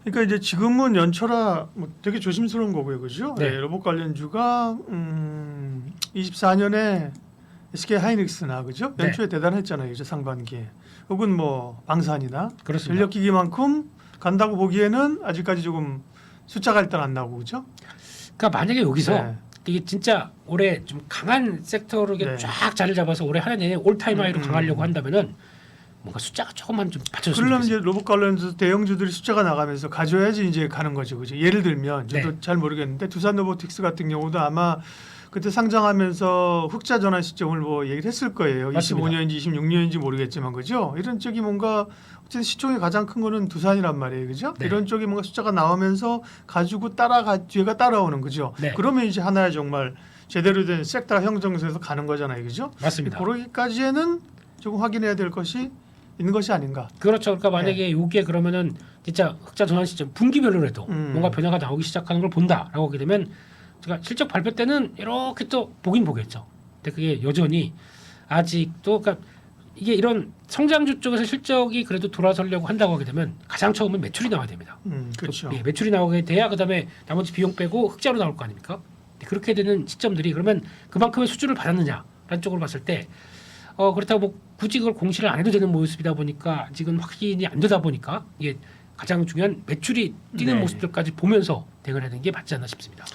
그러니까 이제 지금은 연초라 뭐 되게 조심스러운 거고요, 그죠? 네. 로봇 관련주가 24년에 SK 하이닉스나 그죠? 네. 연초에 대단했잖아요, 이제 상반기에. 혹은 뭐 방산이나 그렇습니다. 전력기기만큼 간다고 보기에는 아직까지 조금 숫자가 일단 안 나오고 그죠? 그러니까 만약에 여기서 네. 이게 진짜 올해 좀 강한 섹터로 이렇게 네. 쫙 자리를 잡아서 올해 한 해 내내 올타임 하이로 강하려고 한다면은 뭔가 숫자가 조금만 좀 받쳐줬으면 그러려면 좋겠어요. 이제 로봇 관련해서 대형주들이 숫자가 나가면서 가져야지 이제 가는 거죠, 그죠? 예를 들면 저도 네. 잘 모르겠는데 두산 로보틱스 같은 경우도 아마 그때 상장하면서 흑자 전환 시점을 뭐 얘기를 했을 거예요. 맞습니다. 25년인지 26년인지 모르겠지만 그죠? 이런 쪽이 뭔가 어쨌든 시총이 가장 큰 거는 두산이란 말이에요, 그죠? 네. 이런 쪽이 뭔가 숫자가 나오면서 가지고 뒤가 따라오는 거죠. 네. 그러면 이제 하나의 정말 제대로 된 섹터 형성에서 가는 거잖아요, 그죠? 맞습니다. 그러기까지는 조금 확인해야 될 것이 있는 것이 아닌가. 그렇죠. 그러니까 만약에 요게 그러면은 진짜 흑자 전환 시점 분기별로라도 뭔가 변화가 나오기 시작하는 걸 본다라고 하게 되면 제가 실적 발표 때는 이렇게 또 보긴 보겠죠. 근데 그게 여전히 아직도 그러니까 이게 이런 성장주 쪽에서 실적이 그래도 돌아서려고 한다고 하게 되면 가장 처음은 매출이 나와야 됩니다. 그렇죠. 예, 매출이 나오게 돼야 그다음에 나머지 비용 빼고 흑자로 나올 거 아닙니까? 그렇게 되는 시점들이 그러면 그만큼의 수주를 받았느냐라는 쪽으로 봤을 때 그렇다고 뭐 굳이 그걸 공시를 안 해도 되는 모습이다 보니까 아직은 확인이 안 되다 보니까 이게 가장 중요한 매출이 뛰는 네. 모습들까지 보면서 대응해야 되는 게 맞지 않나 싶습니다.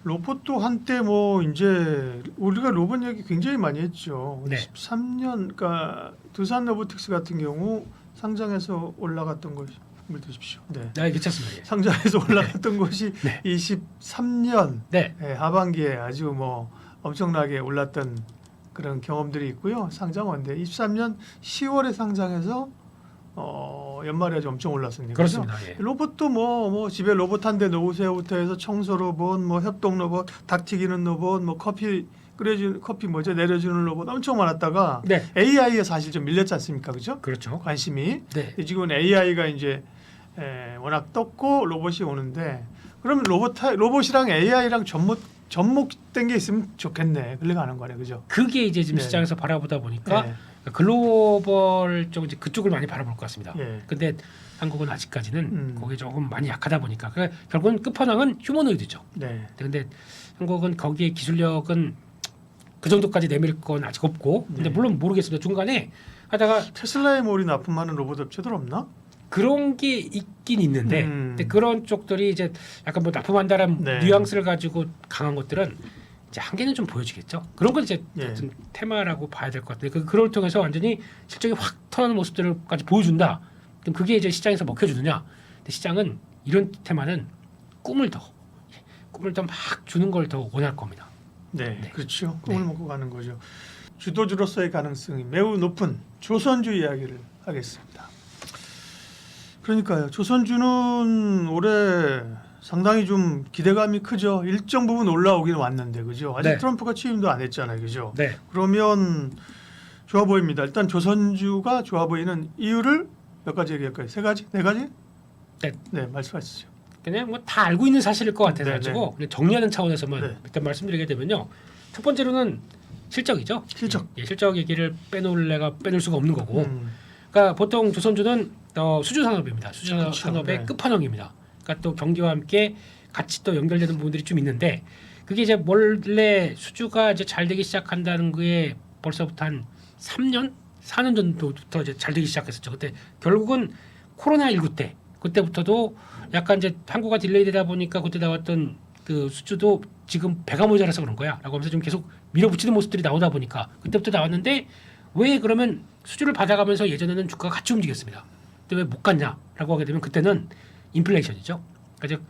로봇도 한때 뭐 이제 우리가 로봇 얘기 굉장히 많이 했죠. 네. 13년 그러니까 두산 로보틱스 같은 경우 상장해서 올라갔던 것이 물 드십시오. 네. 네, 괜찮습니다. 예. 상장해서 올라갔던 것이 네. 23년 네, 하반기에 아주 뭐 엄청나게 올랐던 그런 경험들이 있고요. 상장원데 23년 10월에 상장해서 연말에 아주 엄청 올랐으니까. 그렇습니다. 예. 로봇도 뭐 집에 로봇 한 대 놓으세요부터 해서 청소 로봇, 뭐 협동 로봇, 닭 튀기는 로봇, 뭐 커피 끓여주는 커피 뭐죠? 내려주는 로봇 엄청 많았다가 네, AI에 사실 좀 밀렸지 않습니까? 그죠? 그렇죠. 관심이. 네, 근데 지금은 AI가 이제 워낙 떴고 로봇이 오는데 그러면 로봇이랑 AI랑 접목된 게 있으면 좋겠네. 그러가는 거네, 그죠? 그게 이제 지금 네. 시장에서 바라보다 보니까 네. 글로벌 쪽 이제 그쪽을 많이 바라볼 것 같습니다. 예. 근데 한국은 아직까지는 음. 거기 조금 많이 약하다 보니까 그러니까 결국은 끝판왕은 휴머노이드죠. 네. 근데 한국은 거기에 기술력은 그 정도까지 내밀 건 아직 없고, 근데 네. 물론 모르겠습니다. 중간에 하다가 테슬라에 몰이 납품하는 로봇 업체들 없나? 그런 게 있긴 있는데, 근데 그런 쪽들이 이제 약간 뭐 납품한다는 네. 뉘앙스를 가지고 강한 것들은 이제 한계는 좀 보여주겠죠. 그런 건 이제 예. 같은 테마라고 봐야 될 것 같은데, 그걸 통해서 완전히 실적이 확 턴하는 모습들까지 보여준다. 그럼 그게 이제 시장에서 먹혀주느냐? 근데 시장은 이런 테마는 꿈을 더 막 주는 걸 더 원할 겁니다. 네, 네. 그렇죠. 꿈을 먹고 가는 거죠. 주도주로서의 가능성이 매우 높은 조선주 이야기를 하겠습니다. 그러니까요. 조선주는 올해 상당히 좀 기대감이 크죠. 일정 부분 올라오긴 왔는데, 그죠? 아직 네. 트럼프가 취임도 안 했잖아요, 그죠? 네, 그러면 좋아 보입니다. 일단 조선주가 좋아 보이는 이유를 몇 가지 얘기할까요? 세 가지? 네 가지? 네. 네, 말씀하시죠. 그냥 뭐 다 알고 있는 사실일 것 같아서 네, 가지고 그냥 정리하는 차원에서만 네. 일단 말씀드리게 되면요. 첫 번째로는 실적이죠. 실적. 예, 실적 얘기를 빼놓을 수가 없는 거고. 음, 그러니까 보통 조선주는 수주 산업입니다. 수주 그렇죠. 산업의 네. 끝판왕입니다. 그러니까 또 경기와 함께 같이 또 연결되는 부분들이 좀 있는데 그게 이제 원래 수주가 이제 잘 되기 시작한다는 게 벌써부터 한 3년, 4년 전부터 이제 잘 되기 시작했었죠. 그때 결국은 코로나19 때 그때부터도 약간 이제 한국가 딜레이되다 보니까 그때 나왔던 그 수주도 지금 배가 모자라서 그런 거야라고 하면서 좀 계속 밀어붙이는 모습들이 나오다 보니까 그때부터 나왔는데 왜 그러면 수주를 받아가면서 예전에는 주가가 같이 움직였습니다. 근데 왜 못 갔냐라고 하게 되면 그때는 인플레이션이죠. 그러니까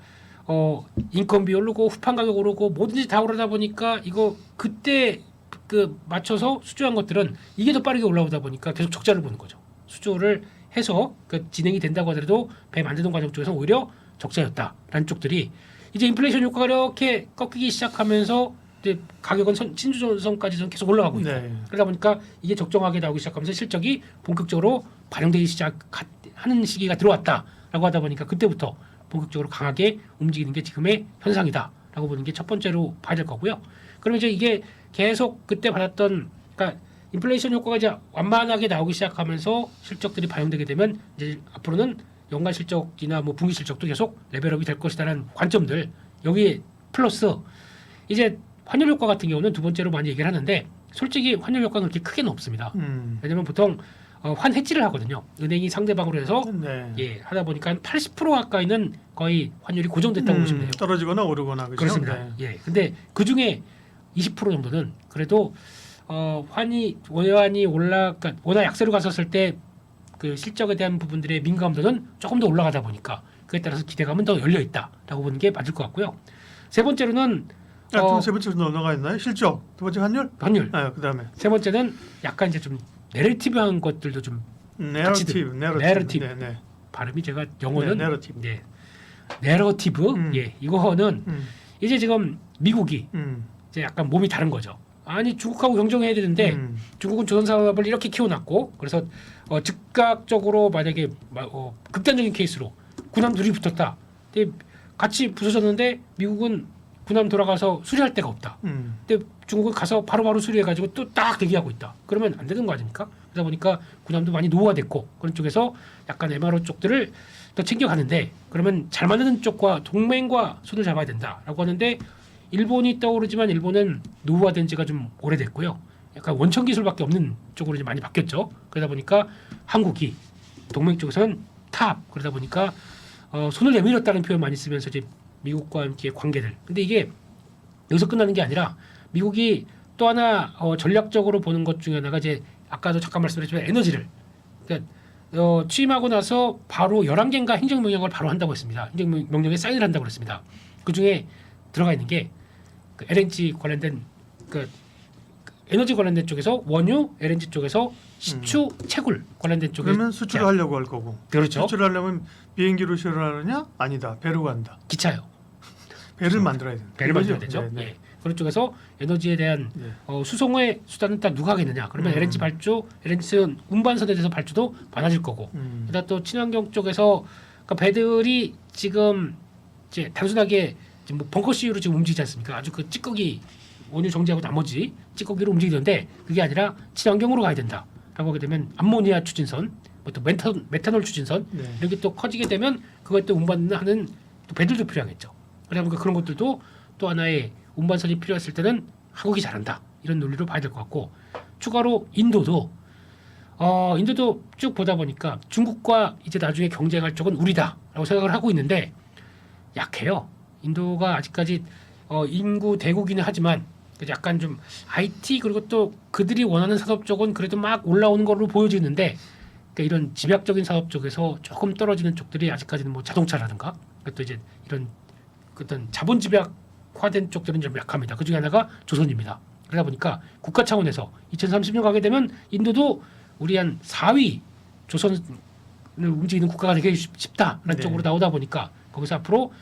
인건비 오르고 후판 가격 오르고 뭐든지 다 오르다 보니까 이거 그때 그 맞춰서 수주한 것들은 이게 더 빠르게 올라오다 보니까 계속 적자를 보는 거죠. 수주를 해서 그 진행이 된다고 하더라도 배 만드는 과정 쪽에서 오히려 적자였다라는 쪽들이 이제 인플레이션 효과가 이렇게 꺾이기 시작하면서 이제 가격은 신주전선까지 계속 올라가고 있고 네. 그러다 보니까 이게 적정하게 나오기 시작하면서 실적이 본격적으로 반영되기 시작하는 시기가 들어왔다라고 하다 보니까 그때부터 본격적으로 강하게 움직이는 게 지금의 현상이다라고 보는 게 첫 번째로 봐야 될 거고요. 그러면 이제 이게 계속 그때 받았던 그러니까 인플레이션 효과가 이제 완만하게 나오기 시작하면서 실적들이 반영되게 되면 이제 앞으로는 연간 실적이나 뭐 분기 실적도 계속 레벨업이 될 것이다라는 관점들 여기에 플러스 이제 환율 효과 같은 경우는 두 번째로 많이 얘기를 하는데 솔직히 환율 효과는 그렇게 크게는 없습니다. 왜냐하면 보통 환 해지를 하거든요. 은행이 상대방으로 해서 네. 예 하다 보니까 한 80% 가까이는 거의 환율이 고정됐다고 보시면 돼요. 떨어지거나 오르거나 그죠? 그렇습니다. 네. 예. 근데 그 중에 20% 정도는 그래도 원환이 그러니까 원화 약세로 갔었을 때 그 실적에 대한 부분들의 민감도는 조금 더 올라가다 보니까 그에 따라서 기대감은 더 열려 있다라고 보는 게 맞을 것 같고요. 세 번째로는 그럼 세 번째로 넘어가 있나요? 실적. 두 번째 환율. 환율. 그다음에 세 번째는 약간 이제 좀 내러티브한 것들도 좀 내러티브. 내러티브. 네, 네. 발음이 제가 영어는 내러티브. 예. 내러티브. 예. 이거는 이제 지금 미국이 이제 약간 몸이 다른 거죠. 아니 중국하고 경쟁해야 되는데 중국은 조선 산업을 이렇게 키워놨고 그래서 즉각적으로 만약에 극단적인 케이스로 군함 둘이 붙었다. 근데 같이 부서졌는데 미국은 군함 돌아가서 수리할 데가 없다. 근데 중국은 가서 바로바로 수리해가지고 또 딱 대기하고 있다. 그러면 안 되는 거 아닙니까? 그러다 보니까 군함도 많이 노후화됐고 그런 쪽에서 약간 MRO 쪽들을 더 챙겨가는데 그러면 잘 만드는 쪽과 동맹과 손을 잡아야 된다라고 하는데 일본이 떠오르지만 일본은 노후화된 지가 좀 오래됐고요. 약간 원천 기술밖에 없는 쪽으로 이제 많이 바뀌었죠. 그러다 보니까 한국이 동맹 쪽에서는 탑 그러다 보니까 손을 내밀었다는 표현 많이 쓰면서 이제 미국과 함께 관계들. 근데 이게 여기서 끝나는 게 아니라 미국이 또 하나 전략적으로 보는 것 중에 하나가 이제 아까도 잠깐 말씀드렸지만 에너지를 그러니까 취임하고 나서 바로 11개인가 행정명령을 바로 한다고 했습니다. 행정명령에 사인을 한다고 했습니다. 그 중에 들어가 있는 게 그 LNG 관련된 그 에너지 관련된 쪽에서 원유, LNG 쪽에서 시추, 채굴 관련된 쪽에 그러면 수출을 하려고 할 거고. 그렇죠. 수출을 하려면 비행기로 실어하느냐? 아니다. 배로 간다. 기차요. 배를 만들어야 된다. 배를 이거죠? 만들어야 되죠. 네, 네. 예. 그런 쪽에서 에너지에 대한 네. 수송의 수단은 딱 누가 하겠느냐? 그러면 LNG 발주, LNG는 운반선에 대해서 발주도 많아질 거고, 그다음 또 친환경 쪽에서 그러니까 배들이 지금 이제 단순하게 지금 뭐 벙커 CU로 지금 움직이지 않습니까? 아주 그 찌꺼기 원유 정제하고 나머지 찌꺼기로 움직이는데 그게 아니라 친환경으로 가야 된다라고 하게 되면 암모니아 추진선, 뭐 또 메탄올 추진선 네. 이렇게 또 커지게 되면 그걸 또 운반하는 또 배들도 필요하겠죠. 그러다 보니까 그런 것들도 또 하나의 운반선이 필요했을 때는 한국이 잘한다 이런 논리로 봐야 될 것 같고 추가로 인도도 쭉 보다 보니까 중국과 이제 나중에 경쟁할 쪽은 우리다라고 생각을 하고 있는데 약해요. 인도가 아직까지 인구 대국이긴 하지만 약간 좀 IT 그리고 또 그들이 원하는 산업 쪽은 그래도 막 올라오는 걸로 보여지는데 그러니까 이런 집약적인 산업 쪽에서 조금 떨어지는 쪽들이 아직까지는 뭐 자동차라든가 또 이제 이런 어떤 자본 집약화된 쪽들은 좀 약합니다. 그 중에 하나가 조선입니다. 그러다 보니까 국가 차원에서 2030년 가게 되면 인도도 우리 한 4위 조선을 움직이는 국가가 되기 쉽다라는 네. 쪽으로 나오다 보니까 거기서 앞으로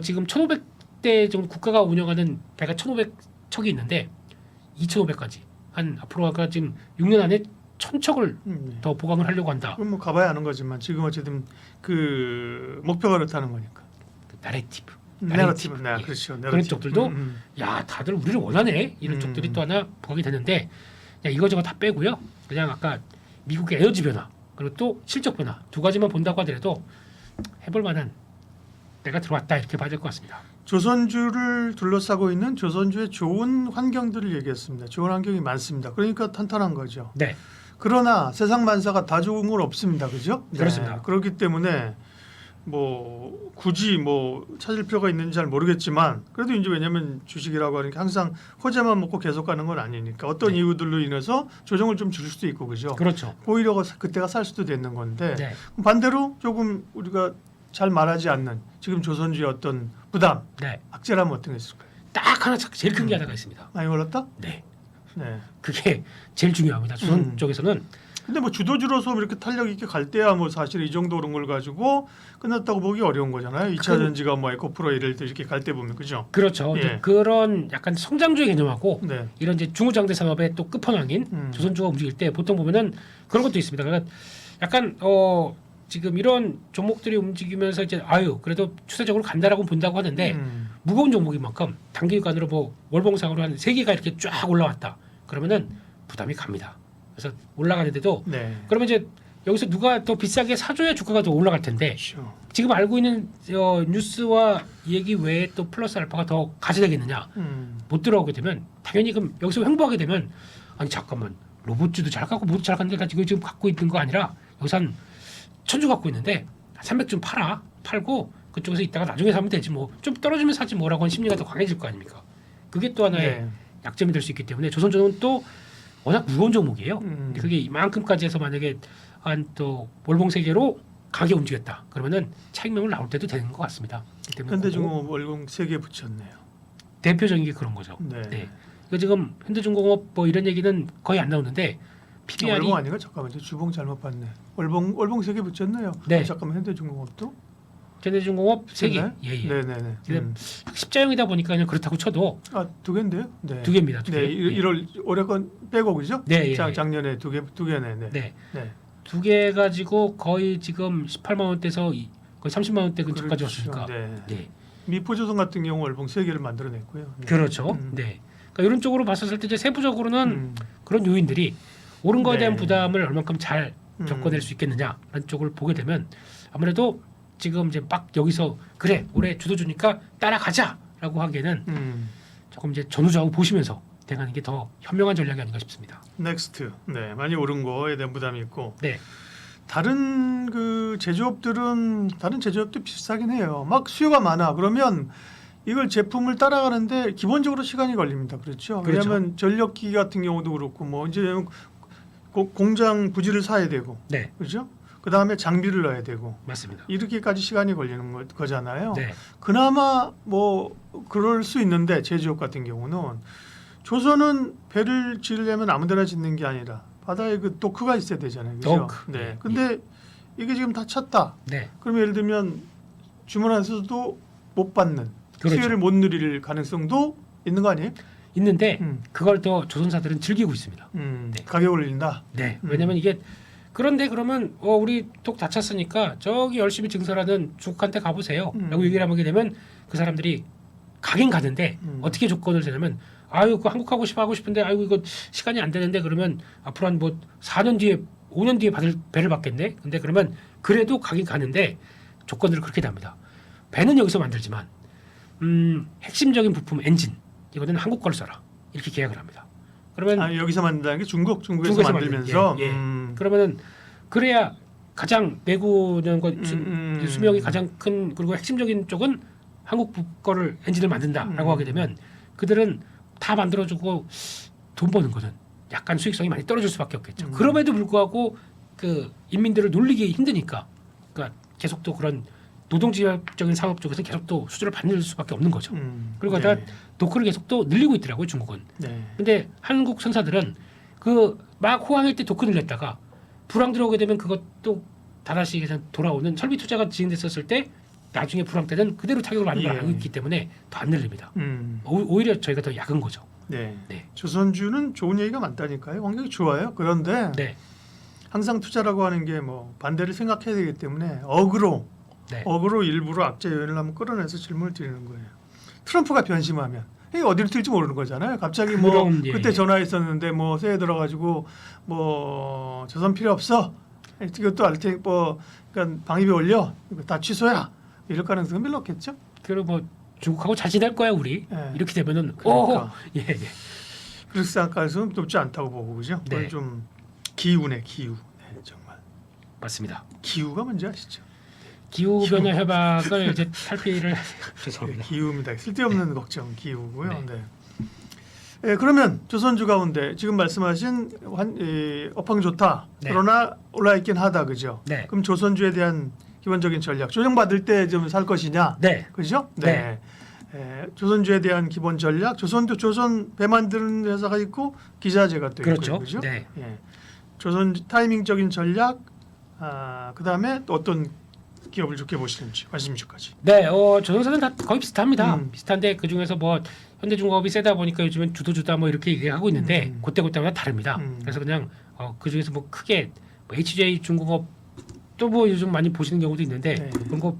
지금 1,500대 정도 국가가 운영하는 배가 1,500척이 있는데 2,500까지 한 앞으로가 지금 6년 안에 1,000척을 네. 더 보강을 하려고 한다. 그럼 뭐 가봐야 아는 거지만 지금 어쨌든 그 목표가 그렇다는 거니까. 그 나레티브. 내러티브, 네, 예. 그렇죠. 그런 내러티브. 쪽들도 야 다들 우리를 원하네 이런 쪽들이 또 하나 부각이 되는데 그냥 이거저거 다 빼고요. 그냥 아까 미국의 에너지 변화 그리고 또 실적 변화 두 가지만 본다고 하더라도 해볼 만한 때가 들어왔다 이렇게 봐야 될 것 같습니다. 조선주를 둘러싸고 있는 조선주의 좋은 환경들을 얘기했습니다. 좋은 환경이 많습니다. 그러니까 탄탄한 거죠. 네, 그러나 세상 만사가 다 좋은 건 없습니다. 그죠? 네. 그렇습니다. 그렇기 때문에 뭐 굳이 뭐 찾을 필요가 있는지 잘 모르겠지만 그래도 이제 왜냐하면 주식이라고 하는 게 항상 호재만 먹고 계속 가는 건 아니니까 어떤 네. 이유들로 인해서 조정을 좀 줄 수도 있고 그죠? 그렇죠. 오히려 그때가 살 수도 되는 건데 네, 반대로 조금 우리가 잘 말하지 않는 지금 조선주의 어떤 부담, 네, 악재라면 어떤 게 있을까요? 딱 하나 제일 큰 게 하나가 있습니다. 많이 올랐다? 네, 네. 그게 제일 중요합니다. 조선 쪽에서는 근데 뭐 주도주로서 이렇게 탄력 있게 갈 때야 뭐 사실 이 정도 오른 걸 가지고 끝났다고 보기 어려운 거잖아요. 2차 전지가 뭐 에코프로 이럴 때 이렇게 갈 때 보면 그죠? 그렇죠. 예. 이제 그런 약간 성장주의 개념하고 네. 이런 이제 중후장대 산업의 또 끝판왕인 조선주가 움직일 때 보통 보면은 그런 것도 있습니다. 그러니까 약간 지금 이런 종목들이 움직이면서 이제 아유 그래도 추세적으로 간다라고 본다고 하는데 무거운 종목인 만큼 단기간으로 뭐 월봉상으로 한 3개가 이렇게 쫙 올라왔다. 그러면은 부담이 갑니다. 그래서 올라가는데도 네. 그러면 이제 여기서 누가 더 비싸게 사줘야 주가가 더 올라갈 텐데 그렇죠. 지금 알고 있는 뉴스와 얘기 외에 또 플러스 알파가 더 가져되겠느냐 못 들어오게 되면 당연히 그럼 여기서 횡보하게 되면 아니 잠깐만 로봇주도 잘 갖고 모두 잘 갔는데 나 지금 갖고 있는 거 아니라 여기서 한 1,000주 갖고 있는데 300좀 팔고 그쪽에서 이따가 나중에 사면 되지 뭐 좀 떨어지면 사지 뭐라고 하는 심리가 더 강해질 거 아닙니까? 그게 또 하나의 네. 약점이 될 수 있기 때문에 조선주는 또 워낙 무거운 종목이에요. 근데 그게 이만큼까지 해서 만약에 한 또 월봉 세계로 가게 움직였다. 그러면은 차익명을 나올 때도 되는 것 같습니다. 그렇기 때문에 현대중공업 월공 3개 붙였네요. 대표적인 게 그런 거죠. 네. 네. 이거 지금 현대중공업 뭐 이런 얘기는 거의 안 나오는데 PBR이 월봉 아닌가? 잠깐만 저 주봉 잘못 봤네. 월봉 3개 붙였네요. 네. 잠깐만 현대중공업도? 현대중공업 3개. 됐나요? 예예. 네네네. 근데 십자형이다 보니까 그냥 그렇다고 쳐도 두 개인데요? 네. 2개입니다. 2개. 네, 1월 올해 건 빼고 그죠? 네, 예, 작년에 두 개네. 네. 네. 네. 2개 가지고 거의 지금 18만 원대에서 거의 30만 원대 근처까지 그렇죠. 왔으니까. 네. 네. 미포조선 같은 경우 월봉 3개를 만들어냈고요. 네. 그렇죠. 네. 그러니까 이런 쪽으로 봤었을 때 이제 세부적으로는 그런 요인들이 오른 거에 네. 대한 부담을 얼만큼 잘 음. 겪어낼 수 있겠느냐라는 쪽을 보게 되면 아무래도 지금 이제 막 여기서 그래 올해 주도주니까 따라가자라고 하기에는 조금 이제 전후좌우 보시면서 대응하는 게 더 현명한 전략이 아닌가 싶습니다. 넥스트. 네, 많이 오른 거에 대한 부담이 있고 네, 다른 제조업도 비슷하긴 해요. 막 수요가 많아. 그러면 이걸 제품을 따라가는데 기본적으로 시간이 걸립니다. 그렇죠? 그렇죠. 왜냐하면 전력기 같은 경우도 그렇고 뭐 이제 공장 부지를 사야 되고, 네, 그렇죠? 그 다음에 장비를 넣어야 되고 맞습니다. 이렇게까지 시간이 걸리는 거잖아요. 네, 그나마 뭐 그럴 수 있는데 제조업 같은 경우는 조선은 배를 지으려면 아무데나 짓는 게 아니라 바다에 그 도크가 있어야 되잖아요. 그죠? 도크. 네. 근데 이게 지금 다 찼다. 네, 그러면 예를 들면 주문해서도 못 받는 그렇죠. 수혜를 못 누릴 가능성도 있는 거 아니에요? 있는데 그걸 더 조선사들은 즐기고 있습니다. 네. 가격을 올린다. 네. 왜냐면 이게 그런데 그러면 우리 톡 다쳤으니까 저기 열심히 증설하는 중국한테 가보세요. 라고 얘기를 하게 되면 그 사람들이 가긴 가는데 어떻게 조건을 재냐면 아유 그 한국 하고 싶은데 아유 이거 시간이 안 되는데 그러면 앞으로 한 뭐 4년 뒤에 5년 뒤에 받을 배를 받겠네. 근데 그러면 그래도 가긴 가는데 조건들을 그렇게 답니다. 배는 여기서 만들지만 핵심적인 부품 엔진 이거는 한국 걸 써라. 이렇게 계약을 합니다. 그러면 여기서 만든다는 게 중국에서 중국에서 만들면서 예. 그러면은 그래야 가장 내구는 수명이 가장 큰 그리고 핵심적인 쪽은 한국 거를 엔진을 만든다라고 하게 되면 그들은 다 만들어주고 돈 버는 거는 약간 수익성이 많이 떨어질 수밖에 없겠죠. 그럼에도 불구하고 그 인민들을 놀리기 힘드니까 그러니까 계속 또 그런 노동지역적인 사업 쪽에서 계속 또 수주를 받을 수밖에 없는 거죠. 그리고 다 도크를 계속 또 늘리고 있더라고요 중국은. 근데 한국 선사들은 그 막 호황일 때 도크 늘렸다가 불황 들어오게 되면 그것도 다다시 돌아오는 설비 투자가 진행됐었을 때 나중에 불황 때는 그대로 타격을 받는 걸 알고 있기 때문에 더 안 늘립니다. 오히려 저희가 더 약은 거죠. 네. 조선주는 좋은 얘기가 많다니까요. 환경이 좋아요. 그런데 항상 투자라고 하는 게 뭐 반대를 생각해야 되기 때문에 억으로 일부러 악재 요인을 한번 끌어내서 질문을 드리는 거예요. 트럼프가 변심하면 이게 어디로 튈지 모르는 거잖아요. 갑자기 뭐 그때 전화했었는데 뭐 새해 들어가지고 뭐 조선 필요 없어. 이것도 알 테니 뭐 그러니까 방위비 올려. 이거 다 취소야. 이럴 가능성은 별로 없겠죠. 그리고 뭐 중국하고 잘 지낼 거야 우리. 이렇게 되면은 그러니까. 그렇게 생각할 가능성은 높지 않다고 보고 그죠. 그건 좀 기후네 기후. 정말. 맞습니다. 기후가 뭔지 아시죠? 기후 변화 협약을 이제 탈피를 죄송합니다. 기후입니다. 쓸데없는 걱정 기후고요. 그러면 조선주 가운데 지금 말씀하신 업황 좋다. 그러나 올라 있긴 하다, 그죠? 그럼 조선주에 대한 기본적인 전략 조정받을 때 좀 살 것이냐, 그죠? 조선주에 대한 기본 전략, 조선도 조선 배 만드는 회사가 있고 기자재가 또 있고, 그죠? 조선 타이밍적인 전략, 그 다음에 또 어떤 기업을 좋게 보시는지 관심주까지. 조선사는 다 거의 비슷합니다. 비슷한데 그 중에서 뭐 현대중공업이 세다 보니까 요즘엔 주도주다 뭐 이렇게 얘기하고 있는데 그때마다 다릅니다. 그래서 그냥 그 중에서 뭐 크게 뭐 HJ 중공업 또 뭐 요즘 많이 보시는 경우도 있는데 그런 거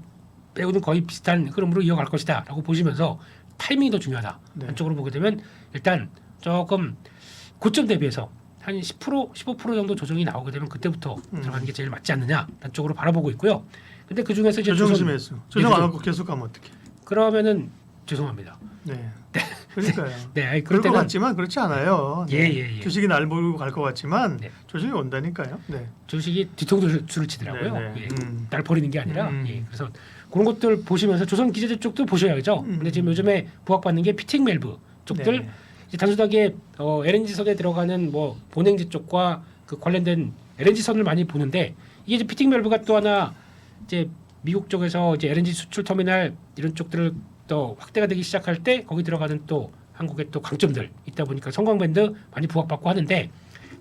빼고는 거의 비슷한 흐름으로 이어갈 것이다라고 보시면서 타이밍이 더 중요하다. 한쪽으로 보게 되면 일단 조금 고점 대비해서 한 10% 15% 정도 조정이 나오게 되면 그때부터 들어가는 게 제일 맞지 않느냐 란 쪽으로 바라보고 있고요. 근데 그 중에서 이제 조정 좀 했어. 조정 안 하고 계속 가면 어떡해? 그러면은 죄송합니다. 그러니까요. 그럴 것 때는 같지만 그렇지 않아요. 주식이 날 모르고 갈 것 같지만 조정이 온다니까요. 주식이 뒤통수를 치더라고요. 날 버리는 게 아니라. 그래서 그런 것들 보시면서 조선 기재재 쪽도 보셔야죠. 근데 지금 요즘에 부각받는 게 피팅 밸브 쪽들 이제 단순하게 LNG 선에 들어가는 뭐 본행지 쪽과 그 관련된 LNG 선을 많이 보는데 이게 이제 피팅 밸브가 또 하나 이제 미국 쪽에서 이제 LNG 수출 터미널 이런 쪽들을 또 확대가 되기 시작할 때 거기 들어가는 또 한국의 또 강점들 있다 보니까 성광밴드 많이 부각받고 하는데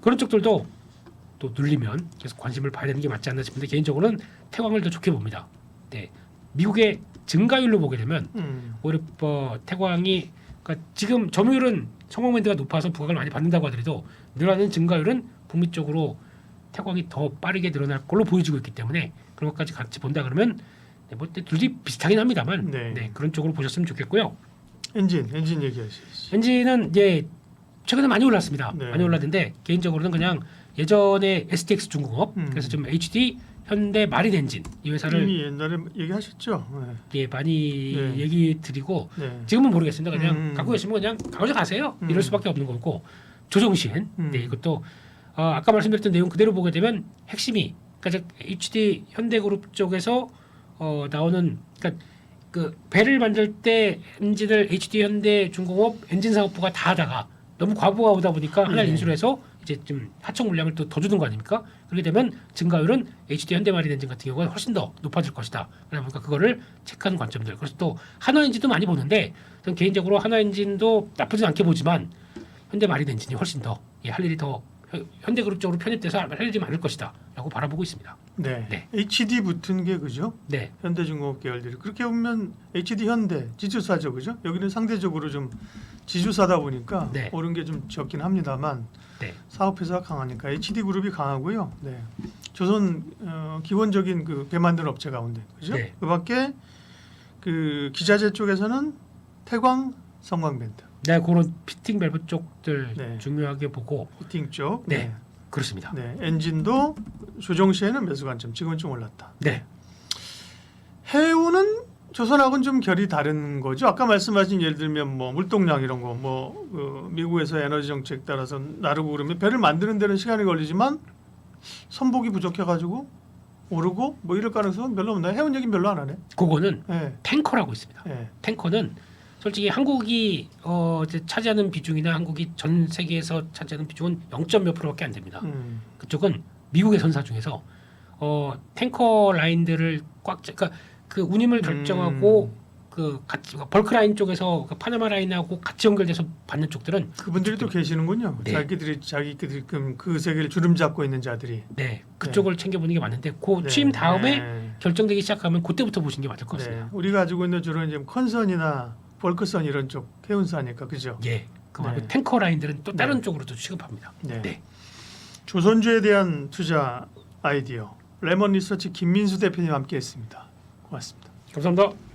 그런 쪽들도 또 눌리면 계속 관심을 봐야 되는 게 맞지 않나 싶은데 개인적으로는 태광을 더 좋게 봅니다. 미국의 증가율로 보게 되면 오히려 태광이 그러니까 지금 점유율은 성광밴드가 높아서 부각을 많이 받는다고 하더라도 늘어나는 증가율은 북미 쪽으로 태광이 더 빠르게 늘어날 걸로 보여지고 있기 때문에 그런 것까지 같이 본다 그러면 뭐 둘이 비슷하긴 합니다만 그런 쪽으로 보셨으면 좋겠고요. 엔진 얘기하시죠. 엔진은 이제 최근에 많이 올랐습니다. 많이 올랐는데 개인적으로는 그냥 예전에 STX 중공업 그래서 좀 HD 현대 마린 엔진 이 회사를 이미 옛날에 얘기하셨죠. 많이 얘기 드리고 지금은 모르겠습니다. 그냥 갖고 계시면 그냥 가져가세요. 이럴 수밖에 없는 거고 조정신 이것도 아까 말씀드렸던 내용 그대로 보게 되면 핵심이 그러니까 HD 현대그룹 쪽에서 나오는 그러니까 그 배를 만들 때 엔진을 HD 현대 중공업 엔진 사업부가 다 하다가 너무 과부가 오다 보니까 하나를 인수를 해서 이제 좀 하청 물량을 또 더 주는 거 아닙니까? 그렇게 되면 증가율은 HD 현대마린 엔진 같은 경우가 훨씬 더 높아질 것이다. 그러니까 그거를 체크하는 관점들. 그래서 또 한화 엔진도 많이 보는데 저는 개인적으로 한화 엔진도 나쁘진 않게 보지만 현대마린 엔진이 훨씬 더 할 일이 더 현대그룹 쪽으로 편입돼서 할 일이 많을 것이다라고 바라보고 있습니다. 네. 네. HD 붙은 게 그죠? 네, 현대중공업 계열들이 그렇게 보면 HD 현대 지주사죠, 그죠? 여기는 상대적으로 좀 지주사다 보니까 네. 오른 게 좀 적긴 합니다만 네, 사업회사가 강하니까 HD 그룹이 강하고요. 네. 조선 기본적인 그 배 만드는 업체 가운데 그죠? 네. 그밖에 그 기자재 쪽에서는 태광, 성광밴드, 네, 그런 피팅 밸브 쪽들 네. 중요하게 보고 히팅 쪽, 네. 그렇습니다. 네. 엔진도 조정 시에는 매수 관점, 지금은 좀 올랐다. 네, 해운은 조선하고는 좀 결이 다른 거죠. 아까 말씀하신 예를 들면 뭐 물동량 이런 거, 뭐 미국에서 에너지 정책 따라서 나르고 그러면 배를 만드는 데는 시간이 걸리지만 선복이 부족해가지고 오르고 뭐 이럴 가능성은 별로 없나요? 해운 얘기는 별로 안 하네. 그거는 예, 탱커라고 있습니다. 예. 탱커는 솔직히 한국이 이제 차지하는 비중이나 한국이 전 세계에서 차지하는 비중은 0. 몇 %밖에 안 됩니다. 그쪽은 미국의 선사 중에서 탱커 라인들을 그러니까 그 운임을 결정하고 그 같이 벌크 라인 쪽에서 그 파나마 라인하고 같이 연결돼서 받는 쪽들은 그분들이 또 계시는군요. 네. 자기들이 그 세계를 주름 잡고 있는 자들이. 네 그쪽을 챙겨보는 게 맞는데 그 네. 취임 다음에 네. 결정되기 시작하면 그때부터 보시는 게 맞을 것 같습니다. 네. 우리가 가지고 있는 주로 이제 컨선이나 볼크선 이런 쪽 해운사니까 그죠? 예. 그 말고 네. 탱커 라인들은 또 다른 네. 쪽으로도 취급합니다. 네. 네. 조선주에 대한 투자 아이디어 레몬 리서치 김민수 대표님 함께했습니다. 고맙습니다. 감사합니다.